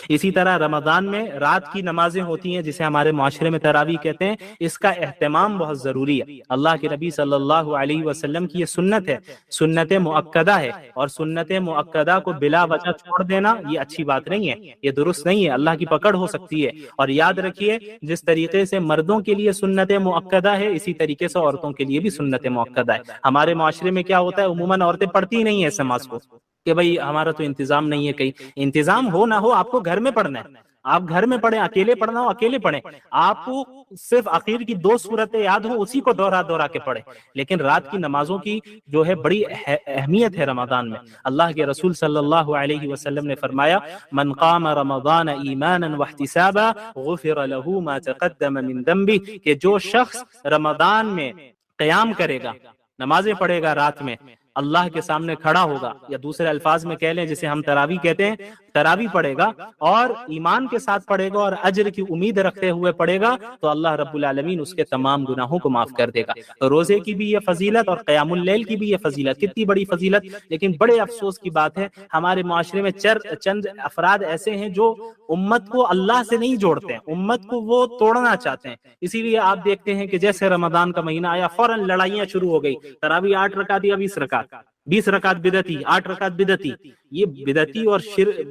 اسی طرح رمضان میں رات کی نمازیں ہوتی ہیں جسے ہمارے معاشرے میں تراویح کہتے ہیں، اس کا اہتمام بہت ضروری ہے۔ اللہ کے نبی صلی اللہ علیہ وسلم کی یہ سنت ہے، سنت مؤکدہ ہے، اور سنت مؤکدہ کو بلا وجہ چھوڑ دینا یہ اچھی بات نہیں ہے، یہ درست نہیں ہے، اللہ کی پکڑ ہو سکتی ہے۔ اور یاد رکھیے جس طریقے سے مردوں کے لیے سنت مؤکدہ ہے، اسی طریقے سے عورتوں کے لیے بھی سنت مؤکدہ ہے۔ ہمارے معاشرے میں کیا ہوتا ہے، عموماً عورتیں پڑھتی ہی نہیں ہیں اس نماز کو کہ بھئی ہمارا تو انتظام نہیں ہے، کہیں انتظام ہو نہ ہو آپ کو گھر میں پڑھنا ہے، آپ گھر میں پڑھیں، اکیلے پڑھنا ہو اکیلے پڑھیں، آپ کو صرف آخر کی 2 صورتیں یاد ہوں اسی کو دوہرا دوہرا کے پڑھیں، لیکن رات کی نمازوں کی جو ہے بڑی اہمیت ہے رمضان میں۔ اللہ کے رسول صلی اللہ علیہ وسلم نے فرمایا من قام رمضان ایمانا واحتسابا غفر له ما تقدم من ذنبه، کہ جو شخص رمضان میں قیام کرے گا، نمازیں پڑھے گا رات میں، اللہ کے سامنے کھڑا ہوگا، یا دوسرے الفاظ میں کہہ لیں جسے ہم تراویح کہتے ہیں، تراویح پڑھے گا اور ایمان کے ساتھ پڑھے گا اور اجر کی امید رکھتے ہوئے پڑھے گا، تو اللہ رب العالمین اس کے تمام گناہوں کو معاف کر دے گا۔ تو روزے کی بھی یہ فضیلت اور قیام اللیل کی بھی یہ فضیلت، کتنی بڑی فضیلت، لیکن بڑے افسوس کی بات ہے ہمارے معاشرے میں چند افراد ایسے ہیں جو امت کو اللہ سے نہیں جوڑتے ہیں، امت کو وہ توڑنا چاہتے ہیں۔ اسی لیے آپ دیکھتے ہیں کہ جیسے رمضان کا مہینہ آیا فوراً لڑائیاں شروع ہو گئی، تراویح 8 رکعت یا 20 رکعت، 20 رکعت بدعتی، 8 رکعت بدعتی۔ یہ بدعتی اور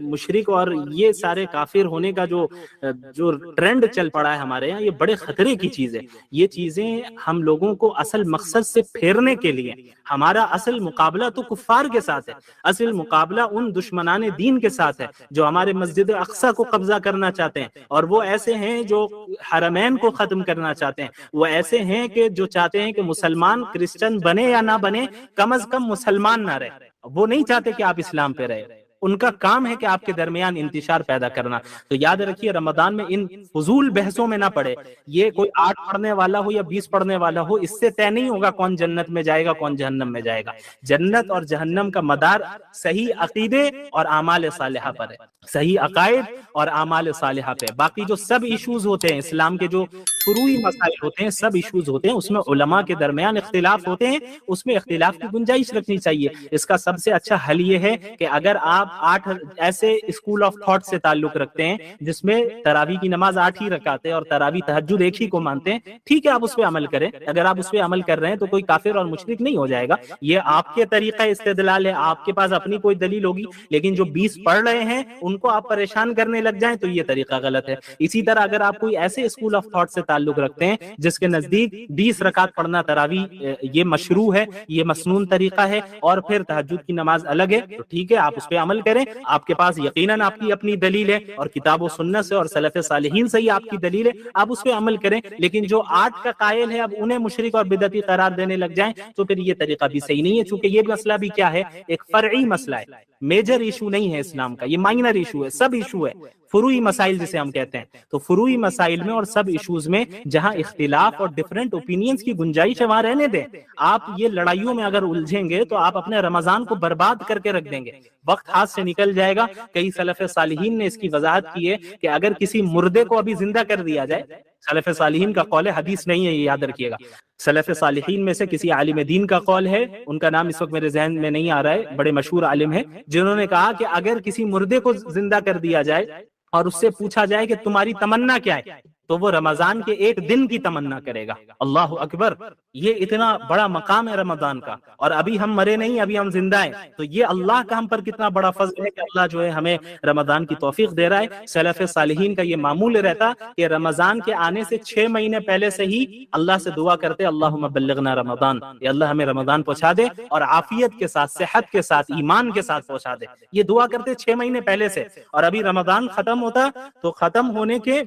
مشرک اور یہ سارے کافر ہونے کا جو ٹرینڈ چل پڑا ہے ہمارے یہاں، یہ بڑے خطرے کی چیز ہے۔ یہ چیزیں ہم لوگوں کو اصل مقصد سے پھیرنے کے لیے، ہمارا اصل مقابلہ تو کفار کے ساتھ ہے، اصل مقابلہ ان دشمنان دین کے ساتھ ہے جو ہمارے مسجد اقصی کو قبضہ کرنا چاہتے ہیں، اور وہ ایسے ہیں جو حرمین کو ختم کرنا چاہتے ہیں، وہ ایسے ہیں کہ جو چاہتے ہیں کہ مسلمان کرسچن بنے یا نہ بنے، کم از کم مسلمان نہ رہے، وہ نہیں چاہتے کہ آپ اسلام پہ رہے، ان کا کام ہے کہ آپ کے درمیان انتشار پیدا کرنا۔ تو یاد رکھیے رمضان میں ان فضول بحثوں میں نہ پڑے، یہ کوئی 8 پڑھنے والا ہو یا 20 پڑھنے والا ہو، اس سے طے نہیں ہوگا کون جنت میں جائے گا کون جہنم میں جائے گا۔ جنت اور جہنم کا مدار صحیح عقیدے اور اعمال صالحہ پر ہے، صحیح عقائد اور اعمال صالحہ پہ۔ باقی جو سب ایشوز ہوتے ہیں، اسلام کے جو فروعی مسائل ہوتے ہیں، سب ایشوز ہوتے ہیں، اس میں علماء کے درمیان اختلاف ہوتے ہیں، اس میں اختلاف کی گنجائش رکھنی چاہیے۔ اس کا سب سے اچھا حل یہ ہے کہ اگر آپ 8 ایسے اسکول آف تھاٹ سے تعلق رکھتے ہیں جس میں تراویح کی نماز 8 ہی رکعت ہے اور تراویح تہجد ایک ہی کو مانتے ہیں، ٹھیک ہے آپ اس پہ عمل کریں۔ اگر آپ اس پہ عمل کر رہے ہیں تو کوئی کافر اور مشرک نہیں ہو جائے گا، یہ آپ کے طریقہ استدلال ہے، آپ کے پاس اپنی کوئی دلیل ہوگی، لیکن جو 20 پڑھ رہے ہیں ان کو آپ پریشان کرنے لگ جائیں تو یہ طریقہ غلط ہے۔ اسی طرح اگر آپ کوئی ایسے اسکول آف تھاٹ سے تعلق رکھتے ہیں جس کے نزدیک 20 رکعت پڑھنا تراویح یہ مشروع ہے، یہ مسنون طریقہ ہے، اور پھر تہجد کی نماز الگ ہے، تو ٹھیک ہے آپ اس پہ عمل کریں، آپ کے پاس یقیناً آپ کی اپنی دلیل ہے اور کتاب و سنت سے اور سلف صالحین سے ہی آپ کی دلیل ہے، آپ اس پہ عمل کریں۔ لیکن جو 8 کا قائل ہے اب انہیں مشرک اور بدعتی قرار دینے لگ جائیں تو پھر یہ طریقہ بھی صحیح نہیں ہے، چونکہ یہ مسئلہ بھی کیا ہے، ایک فرعی مسئلہ ہے، میجر ایشو نہیں ہے اسلام کا، یہ مائنر ایشو ہے، سب ایشو ہے، فروعی مسائل جسے ہم کہتے ہیں۔ تو فروعی مسائل میں اور سب ایشوز میں جہاں اختلاف اور ڈیفرنٹ اوپینینز کی گنجائش ہے وہاں رہنے دیں۔ آپ یہ لڑائیوں میں اگر الجھیں گے تو آپ اپنے رمضان کو برباد کر کے رکھ دیں گے، وقت ہاتھ سے نکل جائے گا۔ کئی سلف صالحین نے اس کی وضاحت کی ہے کہ اگر کسی مردے کو ابھی زندہ کر دیا جائے، سلف صالحین کا قول ہے، حدیث نہیں ہے، یہ یاد رکھیے گا، سلف صالحین میں سے کسی عالم دین کا قول ہے، ان کا نام اس وقت میرے ذہن میں نہیں آ رہا ہے، بڑے مشہور عالم ہیں، جنہوں نے کہا کہ اگر کسی مردے کو زندہ کر دیا جائے اور اس سے پوچھا جائے کہ تمہاری تمنا کیا ہے، تو وہ رمضان کے ایک دن کی تمنا کرے گا۔ اللہ اکبر، یہ اتنا بڑا مقام ہے رمضان کا، اور ابھی ہم مرے نہیں، ابھی ہم زندہ ہیں، تو یہ اللہ کا ہم پر کتنا بڑا فضل ہے کہ اللہ جو ہے ہمیں رمضان کی توفیق دے رہا ہے۔ سلف صالحین کا یہ معمول رہتا کہ رمضان کے آنے سے 6 مہینے پہلے سے ہی اللہ سے دعا کرتے اللہم بلغنا رمضان، یا اللہ ہمیں رمضان پہنچا دے اور عافیت کے ساتھ، صحت کے ساتھ، ایمان کے ساتھ پہنچا دے، یہ دعا کرتے 6 مہینے پہلے سے۔ اور ابھی رمضان ختم ہوتا تو ختم ہونے کے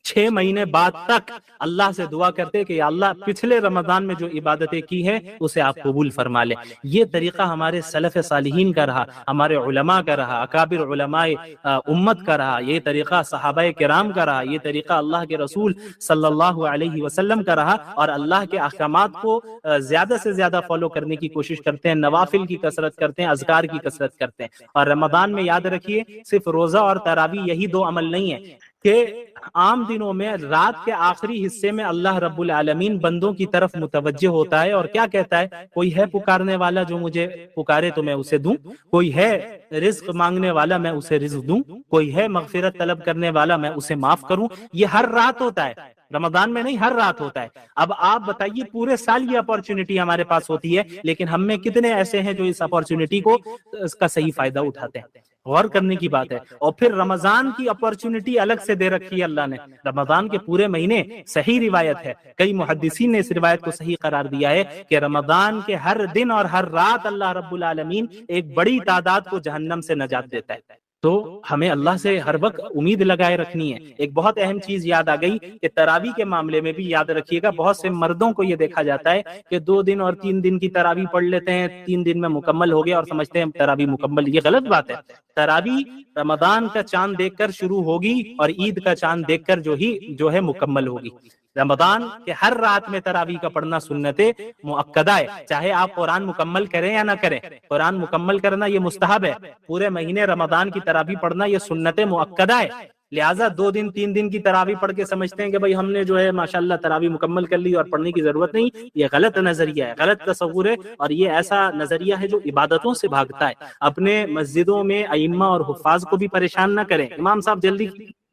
6 مہینے بعد تک اللہ سے دعا کرتے کہ یا اللہ پچھلے رمضان میں جو عبادتیں کی ہیں اسے آپ قبول فرما لیں۔ یہ طریقہ ہمارے سلف صالحین کا رہا، ہمارے علماء کا رہا، اکابر علماء امت کا رہا، یہ طریقہ صحابہ کرام کا رہا، یہ طریقہ اللہ کے رسول صلی اللہ علیہ وسلم کا رہا، اور اللہ کے احکامات کو زیادہ سے زیادہ فالو کرنے کی کوشش کرتے ہیں، نوافل کی کثرت کرتے ہیں، اذکار کی کثرت کرتے ہیں۔ اور رمضان میں یاد رکھیے صرف روزہ اور تراویح یہی 2 عمل نہیں ہیں، کہ عام دنوں میں رات کے آخری حصے میں اللہ رب العالمین بندوں کی طرف متوجہ ہوتا ہے اور کیا کہتا ہے، کوئی ہے پکارنے والا جو مجھے پکارے تو میں اسے دوں، کوئی ہے رزق مانگنے والا میں اسے رزق دوں، کوئی ہے مغفرت طلب کرنے والا میں اسے معاف کروں۔ یہ ہر رات ہوتا ہے، رمضان میں نہیں، ہر رات ہوتا ہے۔ اب آپ بتائیے پورے سال یہ اپورچونٹی ہمارے پاس ہوتی ہے، لیکن ہم میں کتنے ایسے ہیں جو اس اپورچونٹی کو، اس کا صحیح فائدہ اٹھاتے ہیں؟ غور کرنے کی بات ہے۔ اور پھر رمضان کی اپورچونٹی الگ سے دے رکھی ہے اللہ نے، رمضان کے پورے مہینے، صحیح روایت ہے، کئی محدثین نے اس روایت کو صحیح قرار دیا ہے کہ رمضان کے ہر دن اور ہر رات اللہ رب العالمین ایک بڑی تعداد کو جہنم سے نجات دیتا ہے۔ تو ہمیں اللہ سے ہر وقت امید لگائے رکھنی ہے۔ ایک بہت اہم چیز یاد آ گئی کہ تراویح کے معاملے میں بھی یاد رکھیے گا، بہت سے مردوں کو یہ دیکھا جاتا ہے کہ 2 دن اور 3 دن کی تراویح پڑھ لیتے ہیں، 3 دن میں مکمل ہو گیا اور سمجھتے ہیں تراویح مکمل۔ یہ غلط بات ہے۔ تراویح رمضان کا چاند دیکھ کر شروع ہوگی اور عید کا چاند دیکھ کر جو ہے مکمل ہوگی۔ رمضان کے ہر رات میں تراویح کا پڑھنا سنت مؤکدہ ہے، چاہے آپ قرآن مکمل کریں یا نہ کریں۔ قرآن مکمل کرنا یہ مستحب ہے، پورے مہینے رمضان کی تراویح پڑھنا یہ سنت مؤکدہ ہے۔ لہٰذا 2 دن 3 دن کی تراویح پڑھ کے سمجھتے ہیں کہ بھائی ہم نے جو ہے ماشاءاللہ تراویح مکمل کر لی اور پڑھنے کی ضرورت نہیں، یہ غلط نظریہ ہے، غلط تصور ہے، اور یہ ایسا نظریہ ہے جو عبادتوں سے بھاگتا ہے۔ اپنے مسجدوں میں ائمہ اور حفاظ کو بھی پریشان نہ کریں، امام صاحب جلدی،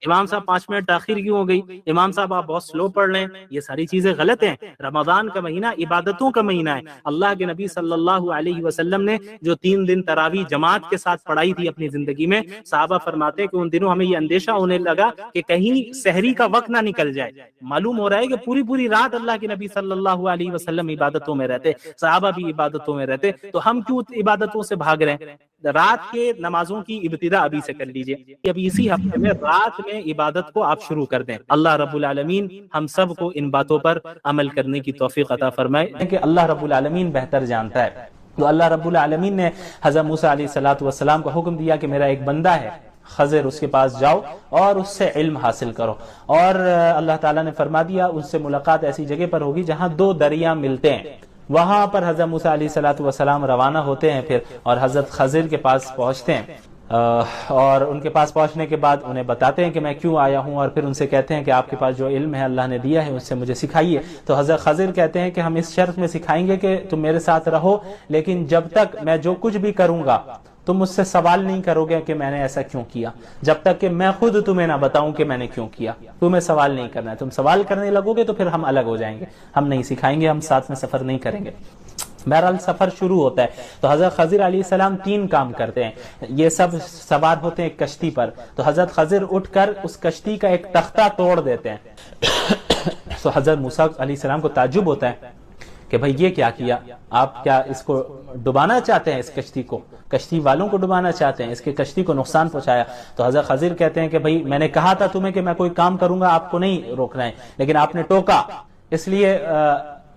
امام صاحب 5 منٹ تاخیر کیوں ہو گئی، امام صاحب آپ بہت سلو پڑھ رہے ہیں، یہ ساری چیزیں غلط ہیں۔ رمضان کا مہینہ عبادتوں کا مہینہ ہے۔ اللہ کے نبی صلی اللہ علیہ وسلم نے جو 3 دن تراویح جماعت کے ساتھ پڑھائی تھی اپنی زندگی میں، صحابہ فرماتے ہیں کہ ان دنوں ہمیں یہ اندیشہ ہونے لگا کہ کہیں سحری کا وقت نہ نکل جائے۔ معلوم ہو رہا ہے کہ پوری رات اللہ کے نبی صلی اللہ علیہ وسلم عبادتوں میں رہتے، صحابہ بھی عبادتوں میں رہتے، تو ہم کیوں عبادتوں سے بھاگ رہے ہیں؟ رات کے نمازوں کی ابتدا ابھی سے کر لیجئے، ابھی اسی ہفتے میں رات میں عبادت کو آپ شروع کر دیں۔ اللہ رب العالمین ہم سب کو ان باتوں پر عمل کرنے کی توفیق عطا فرمائے کہ اللہ رب العالمین بہتر جانتا ہے۔ تو اللہ رب العالمین نے حضرت موسیٰ علیہ السلام کو حکم دیا کہ میرا ایک بندہ ہے خضر، اس کے پاس جاؤ اور اس سے علم حاصل کرو، اور اللہ تعالیٰ نے فرما دیا اس سے ملاقات ایسی جگہ پر ہوگی جہاں 2 دریا ملتے ہیں۔ وہاں پر حضرت موسیٰ علیہ السلام روانہ ہوتے ہیں پھر، اور حضرت خضر کے پاس پہنچتے ہیں، اور ان کے پاس پہنچنے کے بعد انہیں بتاتے ہیں کہ میں کیوں آیا ہوں، اور پھر ان سے کہتے ہیں کہ آپ کے پاس جو علم ہے اللہ نے دیا ہے اس سے مجھے سکھائیے۔ تو حضرت خضر کہتے ہیں کہ ہم اس شرط میں سکھائیں گے کہ تم میرے ساتھ رہو، لیکن جب تک میں جو کچھ بھی کروں گا تم مجھ سے سوال نہیں کرو گے کہ میں نے ایسا کیوں کیا، جب تک کہ میں خود تمہیں نہ بتاؤں کہ میں نے کیوں کیا۔ تمہیں سوال نہیں کرنا ہے، تم سوال کرنے لگو گے تو پھر ہم الگ ہو جائیں گے، ہم نہیں سکھائیں گے، ہم ساتھ میں سفر نہیں کریں گے۔ بہرحال سفر شروع ہوتا ہے تو حضرت خضر علیہ السلام 3 کام کرتے ہیں۔ یہ سب سوار ہوتے ہیں ایک کشتی پر، تو حضرت خضر اٹھ کر اس کشتی کا ایک تختہ توڑ دیتے ہیں۔ تو حضرت موسیٰ علیہ السلام کو تعجب ہوتا ہے کہ بھئی یہ کیا کیا، آپ کیا اس کو ڈبانا چاہتے ہیں، اس کشتی کو، کشتی والوں کو ڈبانا چاہتے ہیں، اس کے کشتی کو نقصان پہنچایا۔ تو حضرت خضر کہتے ہیں کہ بھئی میں نے کہا تھا تمہیں کہ میں کوئی کام کروں گا آپ کو نہیں روکنا ہے، لیکن آپ نے ٹوکا، اس لیے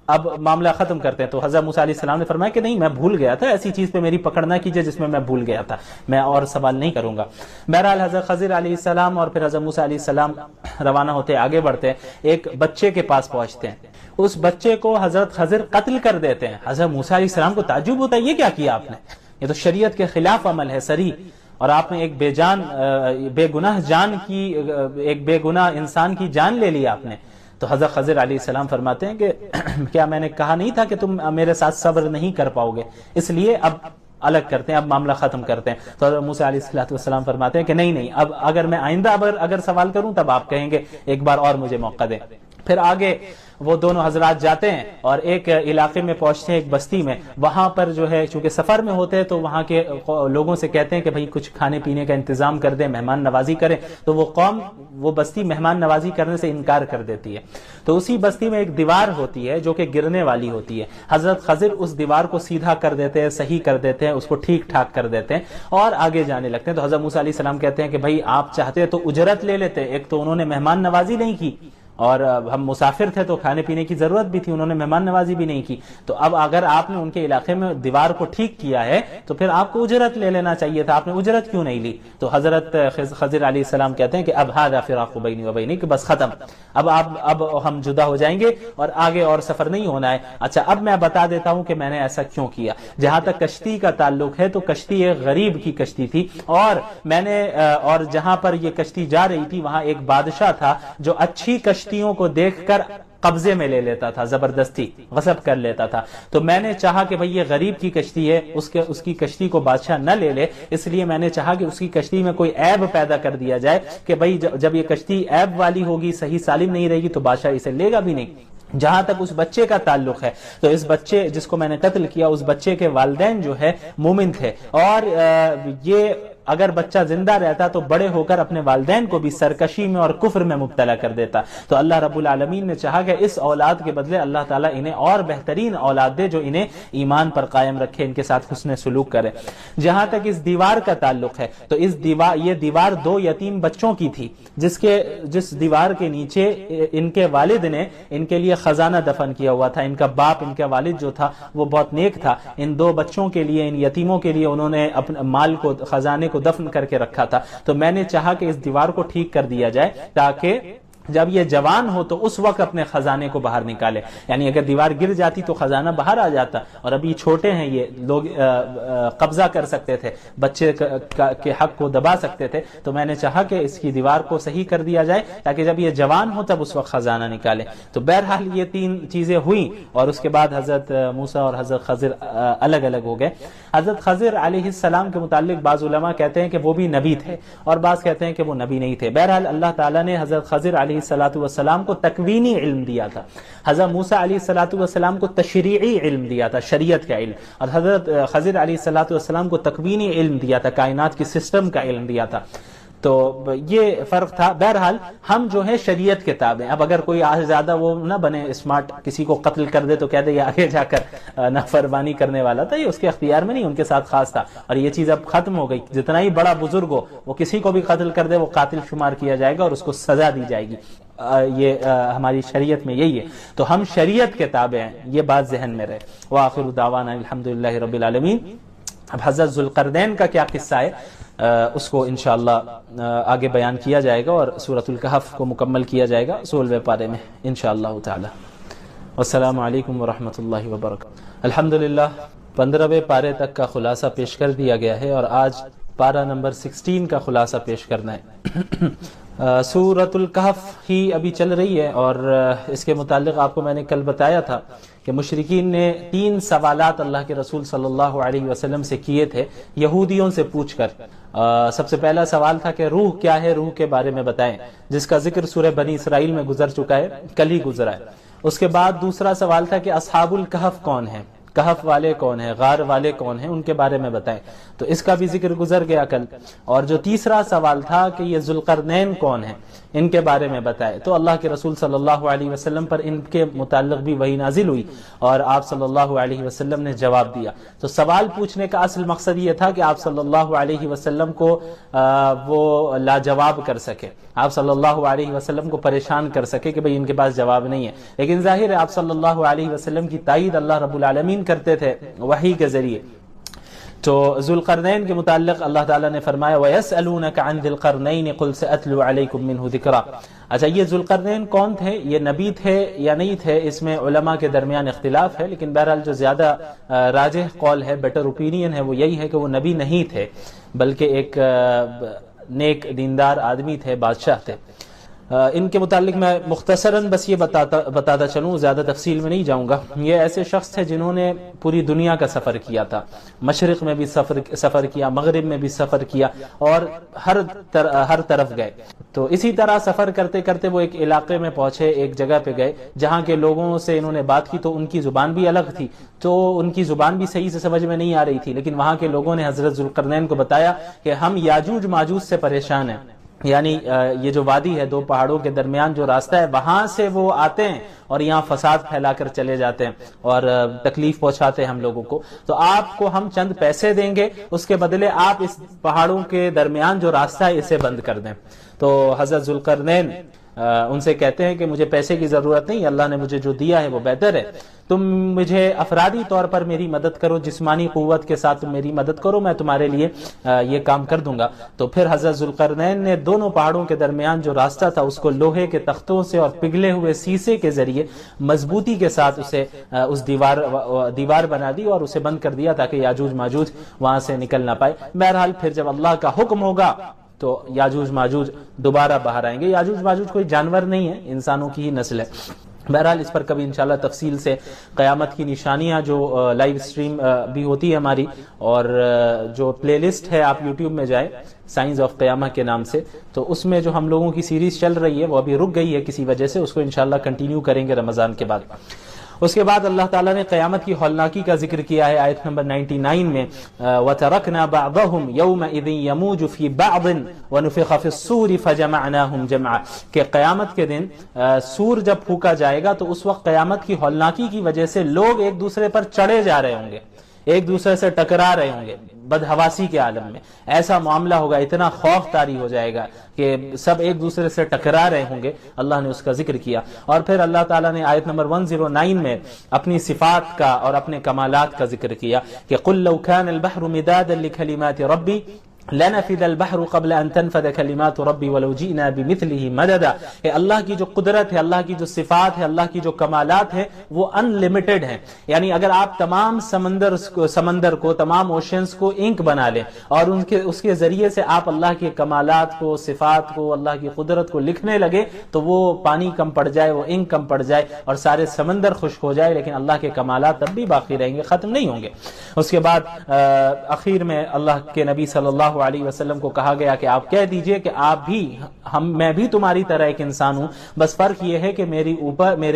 اب معاملہ ختم کرتے ہیں۔ تو حضرت موسیٰ علیہ السلام نے فرمایا کہ نہیں، میں بھول گیا تھا، ایسی چیز پہ میری پکڑ نہ کیجئے جس میں میں بھول گیا تھا، میں اور سوال نہیں کروں گا۔ بہرحال حضرت خضر علیہ السلام اور پھر حضرت موسیٰ علیہ السلام روانہ ہوتے آگے بڑھتے ہیں، ایک بچے کے پاس پہنچتے ہیں، اس بچے کو حضرت خضر قتل کر دیتے ہیں۔ حضرت موسیٰ علیہ السلام کو تعجب ہوتا ہے یہ کیا کیا آپ نے، یہ تو شریعت کے خلاف عمل ہے صریح، اور آپ نے ایک بے گناہ جان کی، ایک بے گناہ انسان کی جان لے لی آپ نے۔ تو حضرت خضر علیہ السلام فرماتے ہیں کہ کیا میں نے کہا نہیں تھا کہ تم میرے ساتھ صبر نہیں کر پاؤ گے، اس لیے اب الگ کرتے ہیں، اب معاملہ ختم کرتے ہیں۔ تو حضرت موسیٰ علیہ السلام فرماتے ہیں کہ نہیں، اب اگر میں آئندہ اگر سوال کروں تب آپ کہیں گے ایک بار اور مجھے موقع دیں۔ پھر آگے وہ دونوں حضرات جاتے ہیں اور ایک علاقے میں پہنچتے ہیں، ایک بستی میں، وہاں پر جو ہے چونکہ سفر میں ہوتے ہیں تو وہاں کے لوگوں سے کہتے ہیں کہ بھئی کچھ کھانے پینے کا انتظام کر دیں، مہمان نوازی کریں، تو وہ قوم، وہ بستی مہمان نوازی کرنے سے انکار کر دیتی ہے۔ تو اسی بستی میں ایک دیوار ہوتی ہے جو کہ گرنے والی ہوتی ہے، حضرت خضر اس دیوار کو سیدھا کر دیتے ہیں، صحیح کر دیتے ہیں، اس کو ٹھیک ٹھاک کر دیتے ہیں اور آگے جانے لگتے ہیں۔ تو حضرت موسیٰ علیہ السلام کہتے ہیں کہ بھئی آپ چاہتے تو اجرت لے لیتے، ایک تو انہوں نے مہمان نوازی نہیں کی اور ہم مسافر تھے تو کھانے پینے کی ضرورت بھی تھی، انہوں نے مہمان نوازی بھی نہیں کی. تو اب اگر آپ نے ان کے علاقے میں دیوار کو ٹھیک کیا ہے تو پھر آپ کو اجرت لے لینا چاہیے تھا، آپ نے اجرت کیوں نہیں لی؟ تو حضرت خضر علیہ السلام کہتے ہیں کہ اب ھذا فراق بینی و بینک، بس ختم، اب ہم جدا ہو جائیں گے اور آگے اور سفر نہیں ہونا ہے. اچھا اب میں بتا دیتا ہوں کہ میں نے ایسا کیوں کیا. جہاں تک کشتی کا تعلق ہے تو کشتی ایک غریب کی کشتی تھی، اور جہاں پر یہ کشتی جا رہی تھی وہاں ایک بادشاہ تھا جو اچھی کشتیوں کو دیکھ کر قبضے میں لے لیتا تھا، زبردستی غصب کر لیتا تھا. تو میں نے چاہا کہ بھئی یہ غریب کی کشتی ہے، اس کی کشتی کو بادشاہ نہ لے لے، اس لیے میں نے چاہا کہ اس کی کشتی میں کوئی عیب پیدا کر دیا جائے کہ بھئی جب یہ کشتی عیب والی ہوگی، صحیح سالم نہیں رہے گی تو بادشاہ اسے لے گا بھی نہیں. جہاں تک اس بچے کا تعلق ہے تو اس بچے جس کو میں نے قتل کیا، اس بچے کے والدین جو ہے مومن تھے، اور یہ اگر بچہ زندہ رہتا تو بڑے ہو کر اپنے والدین کو بھی سرکشی میں اور کفر میں مبتلا کر دیتا. تو اللہ رب العالمین نے چاہا کہ اس اولاد کے بدلے اللہ تعالیٰ انہیں اور بہترین اولاد دے جو انہیں ایمان پر قائم رکھے، ان کے ساتھ حسن سلوک کرے. جہاں تک اس دیوار کا تعلق ہے تو یہ دیوار 2 یتیم بچوں کی تھی، جس دیوار کے نیچے ان کے والد نے ان کے لیے خزانہ دفن کیا ہوا تھا. ان کا باپ، ان کا والد جو تھا وہ بہت نیک تھا، ان 2 بچوں کے لیے، ان یتیموں کے لیے انہوں نے اپنے مال کو، خزانے کو دفن کر کے رکھا تھا. تو میں نے چاہا کہ اس دیوار کو ٹھیک کر دیا جائے تاکہ جب یہ جوان ہو تو اس وقت اپنے خزانے کو باہر نکالے. یعنی اگر دیوار گر جاتی تو خزانہ باہر آ جاتا، اور ابھی چھوٹے ہیں یہ لوگ قبضہ کر سکتے تھے، بچے کے حق کو دبا سکتے تھے. تو میں نے چاہا کہ اس کی دیوار کو صحیح کر دیا جائے تاکہ جب یہ جوان ہو تب اس وقت خزانہ نکالے. تو بہرحال یہ 3 چیزیں ہوئیں، اور اس کے بعد حضرت موسیٰ اور حضرت خضر الگ الگ ہو گئے. حضرت خضر علیہ السلام کے متعلق بعض علماء کہتے ہیں کہ وہ بھی نبی تھے، اور بعض کہتے ہیں کہ وہ نبی نہیں تھے. بہرحال اللہ تعالیٰ نے حضرت خضر علیہ السلام کو تکوینی علم دیا تھا، حضرت موسیٰ علیہ السلام کو تشریعی علم دیا تھا، شریعت کا علم، اور حضرت خضر علیہ السلام کو تکوینی علم دیا تھا، کائنات کی سسٹم کا علم دیا تھا. تو یہ فرق تھا. بہرحال ہم جو ہے شریعت کے تابع ہیں. اب اگر کوئی آج زیادہ وہ نہ بنے اسمارٹ، کسی کو قتل کر دے تو کہہ دے یہ آگے جا کر نافرمانی کرنے والا تھا، یہ اس کے اختیار میں نہیں، ان کے ساتھ خاص تھا. اور یہ چیز اب ختم ہو گئی، جتنا ہی بڑا بزرگ ہو وہ کسی کو بھی قتل کر دے وہ قاتل شمار کیا جائے گا اور اس کو سزا دی جائے گی. یہ ہماری شریعت میں یہی ہے. تو ہم شریعت کے تابع ہیں، یہ بات ذہن میں رہے. وآخر دعوانا الحمدللہ رب العالمین. اب حضرت ذوالقرنین کا کیا قصہ ہے اس کو انشاءاللہ آگے بیان کیا جائے گا، اور سورۃ الکہف کو مکمل کیا جائے گا 16ویں پارے میں انشاءاللہ تعالی. والسلام علیکم ورحمۃ اللہ وبرکاتہ. الحمدللہ 15ویں پارے تک کا خلاصہ پیش کر دیا گیا ہے، اور آج پارہ نمبر 16 کا خلاصہ پیش کرنا ہے. سورۃ الکہف ہی ابھی چل رہی ہے، اور اس کے متعلق آپ کو میں نے کل بتایا تھا کہ مشرکین نے 3 سوالات اللہ کے رسول صلی اللہ علیہ وسلم سے کیے تھے یہودیوں سے پوچھ کر. سب سے پہلا سوال تھا کہ روح کیا ہے، روح کے بارے میں بتائیں، جس کا ذکر سورہ بنی اسرائیل میں گزر چکا ہے، کل ہی گزرا ہے. اس کے بعد دوسرا سوال تھا کہ اصحاب الکہف کون ہیں، کہف والے کون ہیں، غار والے کون ہیں، ان کے بارے میں بتائیں. تو اس کا بھی ذکر گزر گیا کل. اور جو تیسرا سوال تھا کہ یہ ذوالقرنین کون ہیں، ان کے بارے میں بتائے. تو اللہ کے رسول صلی اللہ علیہ وسلم پر ان کے متعلق بھی وحی نازل ہوئی، اور آپ صلی اللہ علیہ وسلم نے جواب دیا. تو سوال پوچھنے کا اصل مقصد یہ تھا کہ آپ صلی اللہ علیہ وسلم کو وہ لاجواب کر سکے، آپ صلی اللہ علیہ وسلم کو پریشان کر سکے کہ بھئی ان کے پاس جواب نہیں ہے. لیکن ظاہر ہے آپ صلی اللہ علیہ وسلم کی تائید اللہ رب العالمین کرتے تھے وحی کے ذریعے. تو ذوالقرنین کے متعلق اللہ تعالیٰ نے فرمایا وَيَسْأَلُونَكَ عَنْ ذِي الْقَرْنَيْنِ قُلْ سَأَتْلُو عَلَيْكُمْ مِنْهُ ذِكْرًا. اچھا یہ ذوالقرنین کون تھے، یہ نبی تھے یا نہیں تھے، اس میں علماء کے درمیان اختلاف ہے. لیکن بہرحال جو زیادہ راجح قول ہے، بیٹر اوپینین ہے، وہ یہی ہے کہ وہ نبی نہیں تھے، بلکہ ایک نیک دیندار آدمی تھے، بادشاہ تھے. ان کے متعلق میں مختصراً بس یہ بتاتا چلوں، زیادہ تفصیل میں نہیں جاؤں گا. یہ ایسے شخص تھے جنہوں نے پوری دنیا کا سفر کیا تھا، مشرق میں بھی سفر کیا، مغرب میں بھی سفر کیا، اور ہر طرف گئے. تو اسی طرح سفر کرتے کرتے وہ ایک علاقے میں پہنچے، ایک جگہ پہ گئے جہاں کے لوگوں سے انہوں نے بات کی تو ان کی زبان بھی الگ تھی، تو ان کی زبان بھی صحیح سے سمجھ میں نہیں آ رہی تھی. لیکن وہاں کے لوگوں نے حضرت ذوالقرنین کو بتایا کہ ہم یاجوج ماجوج سے پریشان ہیں. یعنی یہ جو وادی ہے، 2 پہاڑوں کے درمیان جو راستہ ہے، وہاں سے وہ آتے ہیں اور یہاں فساد پھیلا کر چلے جاتے ہیں اور تکلیف پہنچاتے ہیں ہم لوگوں کو. تو آپ کو ہم چند پیسے دیں گے، اس کے بدلے آپ اس پہاڑوں کے درمیان جو راستہ ہے اسے بند کر دیں. تو حضرت ذوالقرنین ان سے کہتے ہیں کہ مجھے پیسے کی ضرورت نہیں، اللہ نے مجھے جو دیا ہے وہ بہتر ہے، تم مجھے افرادی طور پر میری مدد کرو، جسمانی قوت کے ساتھ تم میری مدد کرو، میں تمہارے لیے یہ کام کر دوں گا۔ تو پھر حضرت ذوالقرنین نے دونوں پہاڑوں کے درمیان جو راستہ تھا اس کو لوہے کے تختوں سے اور پگھلے ہوئے سیسے کے ذریعے مضبوطی کے ساتھ اسے اس دیوار بنا دی اور اسے بند کر دیا تاکہ یاجوج ماجوج وہاں سے نکل نہ پائے۔ بہرحال پھر جب اللہ کا حکم ہوگا تو یاجوج ماجوج دوبارہ باہر آئیں گے۔ یاجوج ماجوج کوئی جانور نہیں ہے، انسانوں کی ہی نسل ہے۔ بہرحال اس پر کبھی انشاءاللہ تفصیل سے قیامت کی نشانیاں جو لائیو اسٹریم بھی ہوتی ہے ہماری، اور جو پلے لسٹ ہے آپ یوٹیوب میں جائیں سائنس آف قیامہ کے نام سے، تو اس میں جو ہم لوگوں کی سیریز چل رہی ہے وہ ابھی رک گئی ہے کسی وجہ سے، اس کو انشاءاللہ کنٹینیو کریں گے رمضان کے بعد۔ اس کے بعد اللہ تعالیٰ نے قیامت کی ہولناکی کا ذکر کیا ہے آیت نمبر 99 میں، وَتَرَكْنَا بَعْضَهُمْ يَوْمَئِذٍ يَمُوجُ فِي بَعْضٍ وَنُفِخَ فِي الصُّورِ فَجَمَعْنَاهُمْ جَمْعًا، کہ قیامت کے دن سور جب پھونکا جائے گا تو اس وقت قیامت کی ہولناکی کی وجہ سے لوگ ایک دوسرے پر چڑھے جا رہے ہوں گے، ایک دوسرے سے ٹکرا رہے ہوں گے، بدحواسی کے عالم میں ایسا معاملہ ہوگا، اتنا خوف طاری ہو جائے گا کہ سب ایک دوسرے سے ٹکرا رہے ہوں گے۔ اللہ نے اس کا ذکر کیا، اور پھر اللہ تعالیٰ نے آیت نمبر 109 میں اپنی صفات کا اور اپنے کمالات کا ذکر کیا کہ قُلْ لَوْ كَانَ الْبَحْرُ مِدَادًا لِكَلِمَاتِ رَبِّي لنفد البحر قبل ان تنفد كلمات ربي ولو جئنا بمثله مددا، کہ اللہ کی جو قدرت ہے، اللہ کی جو صفات ہے، اللہ کی جو کمالات ہیں وہ ان لمیٹڈ ہیں، یعنی اگر آپ تمام سمندر کو تمام اوشنز کو انک بنا لیں اور اس کے ذریعے سے آپ اللہ کے کمالات کو، صفات کو، اللہ کی قدرت کو لکھنے لگے تو وہ پانی کم پڑ جائے، وہ انک کم پڑ جائے اور سارے سمندر خشک ہو جائے، لیکن اللہ کے کمالات تب بھی باقی رہیں گے، ختم نہیں ہوں گے۔ اس کے بعد اخیر میں اللہ کے نبی صلی اللہ علیہ وسلم کو کہا گیا کہ آپ کہہ دیجئے کہ آپ بھی میں بھی تمہاری طرح ایک انسان ہوں، بس فرق یہ ہے کہ میرے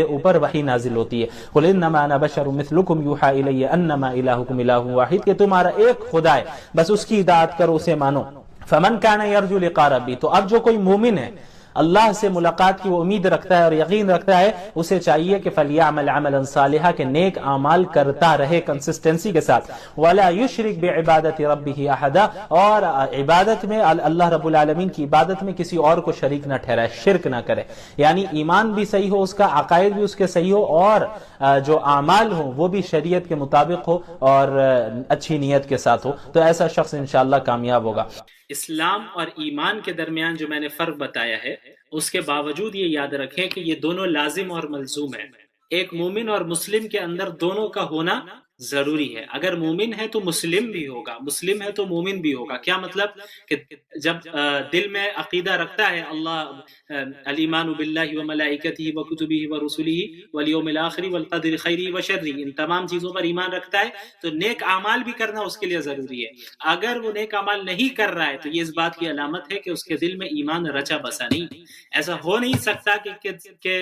اوپر وحی نازل ہوتی ہے۔ قل انما انا بشر مثلکم یوحی الی انما الہکم الہ واحد، کہ تمہارا ایک خدا ہے، بس اس کی اطاعت کرو، اسے مانو۔ فمن کان یرجو لقاء ربی، تو اب جو کوئی مومن ہے، اللہ سے ملاقات کی وہ امید رکھتا ہے اور یقین رکھتا ہے، اسے چاہیے کہ فَلْيَعْمَلْ عَمَلًا صَالِحًا، کہ نیک اعمال کرتا رہے کنسسٹنسی کے ساتھ، وَلَا يُشْرِكْ بِعِبَادَةِ رَبِّهِ أَحَدًا، اور عبادت میں اللہ رب العالمین کی عبادت میں کسی اور کو شریک نہ ٹھہرائے، شرک نہ کرے، یعنی ایمان بھی صحیح ہو اس کا، عقائد بھی اس کے صحیح ہو، اور جو اعمال ہوں وہ بھی شریعت کے مطابق ہو اور اچھی نیت کے ساتھ ہو، تو ایسا شخص انشاءاللہ کامیاب ہوگا۔ اسلام اور ایمان کے درمیان جو میں نے فرق بتایا ہے، اس کے باوجود یہ یاد رکھیں کہ یہ دونوں لازم اور ملزوم ہیں۔ ایک مومن اور مسلم کے اندر دونوں کا ہونا ضروری ہے۔ اگر مومن ہے تو مسلم بھی ہوگا، مسلم ہے تو مومن بھی ہوگا۔ کیا مطلب؟ کہ جب دل میں عقیدہ رکھتا ہے اللہ الایمان باللہ وملائکتہ وکتبہ ورسلہ والیوم الآخر والقدر خیرہ وشرہ، ان تمام چیزوں پر ایمان رکھتا ہے تو نیک اعمال بھی کرنا اس کے لیے ضروری ہے۔ اگر وہ نیک اعمال نہیں کر رہا ہے تو یہ اس بات کی علامت ہے کہ اس کے دل میں ایمان رچا بسا نہیں۔ ایسا ہو نہیں سکتا کہ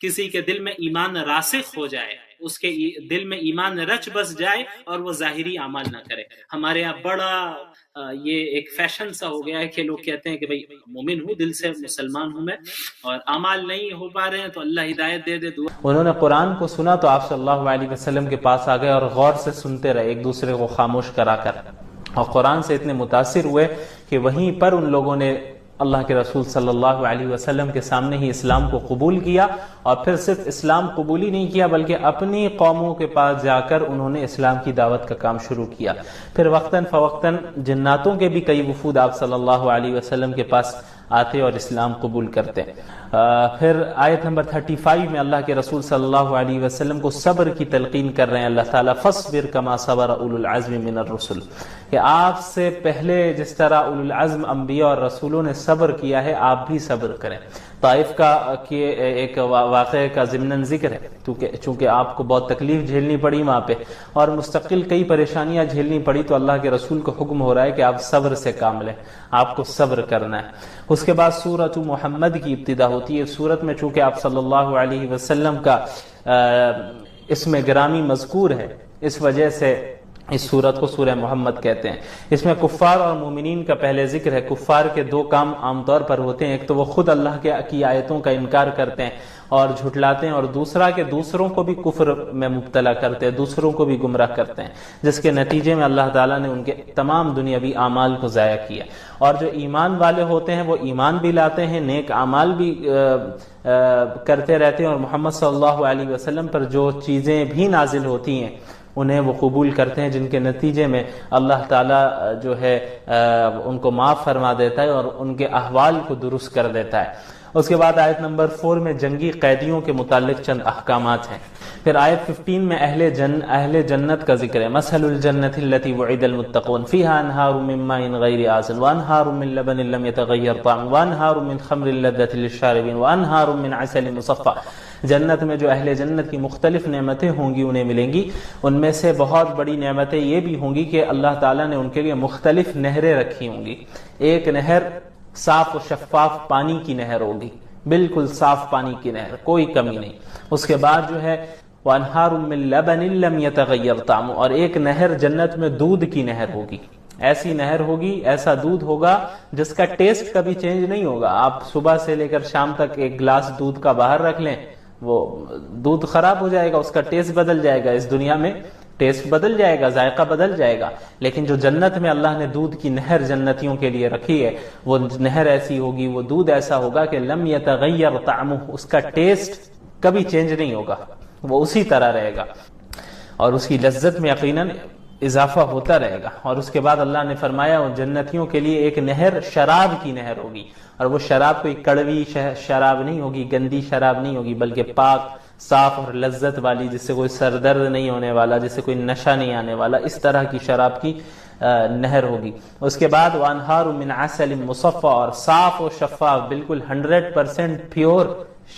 کسی کے دل میں ایمان راسخ ہو جائے، اس کے دل میں ایمان رچ بس جائے اور وہ ظاہری اعمال نہ کرے۔ ہمارے یہاں بڑا یہ ایک فیشن سا ہو گیا ہے کہ لوگ کہتے ہیں کہ بھئی مومن ہوں، دل سے مسلمان ہوں میں، اور اعمال نہیں ہو پا رہے ہیں تو اللہ ہدایت دے دے دعا۔ انہوں نے قرآن کو سنا تو آپ صلی اللہ علیہ وسلم کے پاس آ گئے اور غور سے سنتے رہے، ایک دوسرے کو خاموش کرا کر، اور قرآن سے اتنے متاثر ہوئے کہ وہیں پر ان لوگوں نے اللہ کے رسول صلی اللہ علیہ وسلم کے سامنے ہی اسلام کو قبول کیا، اور پھر صرف اسلام قبول ہی نہیں کیا بلکہ اپنی قوموں کے پاس جا کر انہوں نے اسلام کی دعوت کا کام شروع کیا۔ پھر وقتاً فوقتاً جناتوں کے بھی کئی وفود آپ صلی اللہ علیہ وسلم کے پاس آتے اور اسلام قبول کرتے۔ پھر آیت نمبر 35 میں اللہ کے رسول صلی اللہ علیہ وسلم کو صبر کی تلقین کر رہے ہیں اللہ تعالیٰ، فَاصْبِرْ كَمَا صَبَرَ أُولُو الْعَزْمِ مِنَ الرُّسُلِ، کہ آپ سے پہلے جس طرح اولو العزم انبیاء اور رسولوں نے صبر کیا ہے آپ بھی صبر کریں۔ طائف کا ایک واقعے کا ضمناً ذکر ہے، چونکہ آپ کو بہت تکلیف جھیلنی پڑی وہاں پہ اور مستقل کئی پریشانیاں جھیلنی پڑی، تو اللہ کے رسول کو حکم ہو رہا ہے کہ آپ صبر سے کام لیں، آپ کو صبر کرنا ہے۔ اس کے بعد سورۃ محمد کی ابتدا ہوتی ہے۔ سورت میں چونکہ آپ صلی اللہ علیہ وسلم کا اس میں گرامی مذکور ہے، اس وجہ سے اس سورت کو سورہ محمد کہتے ہیں۔ اس میں کفار اور مومنین کا پہلے ذکر ہے۔ کفار کے دو کام عام طور پر ہوتے ہیں، ایک تو وہ خود اللہ کی آیتوں کا انکار کرتے ہیں اور جھٹلاتے ہیں، اور دوسرا کہ دوسروں کو بھی کفر میں مبتلا کرتے ہیں، دوسروں کو بھی گمراہ کرتے ہیں، جس کے نتیجے میں اللہ تعالیٰ نے ان کے تمام دنیاوی اعمال کو ضائع کیا۔ اور جو ایمان والے ہوتے ہیں وہ ایمان بھی لاتے ہیں، نیک اعمال بھی کرتے رہتے ہیں، اور محمد صلی اللہ علیہ وسلم پر جو چیزیں بھی نازل ہوتی ہیں انہیں وہ قبول کرتے ہیں، جن کے نتیجے میں اللہ تعالیٰ جو ہے ان کو معاف فرما دیتا ہے اور ان کے احوال کو درست کر دیتا ہے۔ اس کے بعد آیت نمبر 4 میں جنگی قیدیوں کے متعلق چند احکامات ہیں۔ پھر آیت 15 میں اہل جنت کا ذکر ہے۔ مثل الجنۃ التي وعد المتقون فيها انہار من ماء غیر آسن وانہار من لبن لم يتغیر طعمه وانہار من خمر لذة للشاربین وانہار من عسل مصفى۔ جنت میں جو اہل جنت کی مختلف نعمتیں ہوں گی انہیں ملیں گی، ان میں سے بہت بڑی نعمتیں یہ بھی ہوں گی کہ اللہ تعالیٰ نے ان کے لیے مختلف نہریں رکھی ہوں گی۔ ایک نہر صاف و شفاف پانی کی نہر ہوگی، بالکل صاف پانی کی نہر، کوئی کمی نہیں۔ اس کے بعد جو ہے وَأَنْهَارٌ مِّن لَبَنٍ لَمْ يَتَغَيَّرْ طَعْمُهُ، اور ایک نہر جنت میں دودھ کی نہر ہوگی، ایسی نہر ہوگی، ایسا دودھ ہوگا جس کا ٹیسٹ کبھی چینج نہیں ہوگا۔ آپ صبح سے لے کر شام تک ایک گلاس دودھ کا باہر رکھ لیں، وہ دودھ خراب ہو جائے گا، اس کا ٹیسٹ بدل جائے گا، اس دنیا میں ٹیسٹ بدل جائے گا، ذائقہ بدل جائے گا۔ لیکن جو جنت میں اللہ نے دودھ کی نہر جنتیوں کے لیے رکھی ہے، وہ نہر ایسی ہوگی، وہ دودھ ایسا ہوگا کہ لم یتغیر طعمہ، اس کا ٹیسٹ کبھی چینج نہیں ہوگا، وہ اسی طرح رہے گا، اور اس کی لذت میں یقیناً اضافہ ہوتا رہے گا۔ اور اس کے بعد اللہ نے فرمایا ان جنتیوں کے لیے ایک نہر شراب کی نہر ہوگی، اور وہ شراب کوئی کڑوی شراب نہیں ہوگی، گندی شراب نہیں ہوگی، بلکہ پاک، صاف اور لذت والی، جس سے کوئی سر درد نہیں ہونے والا، جس سے کوئی نشہ نہیں آنے والا، اس طرح کی شراب کی نہر ہوگی۔ اس کے بعد وانہار من عسل مصفى، اور صاف و شفاف بالکل 100% پیور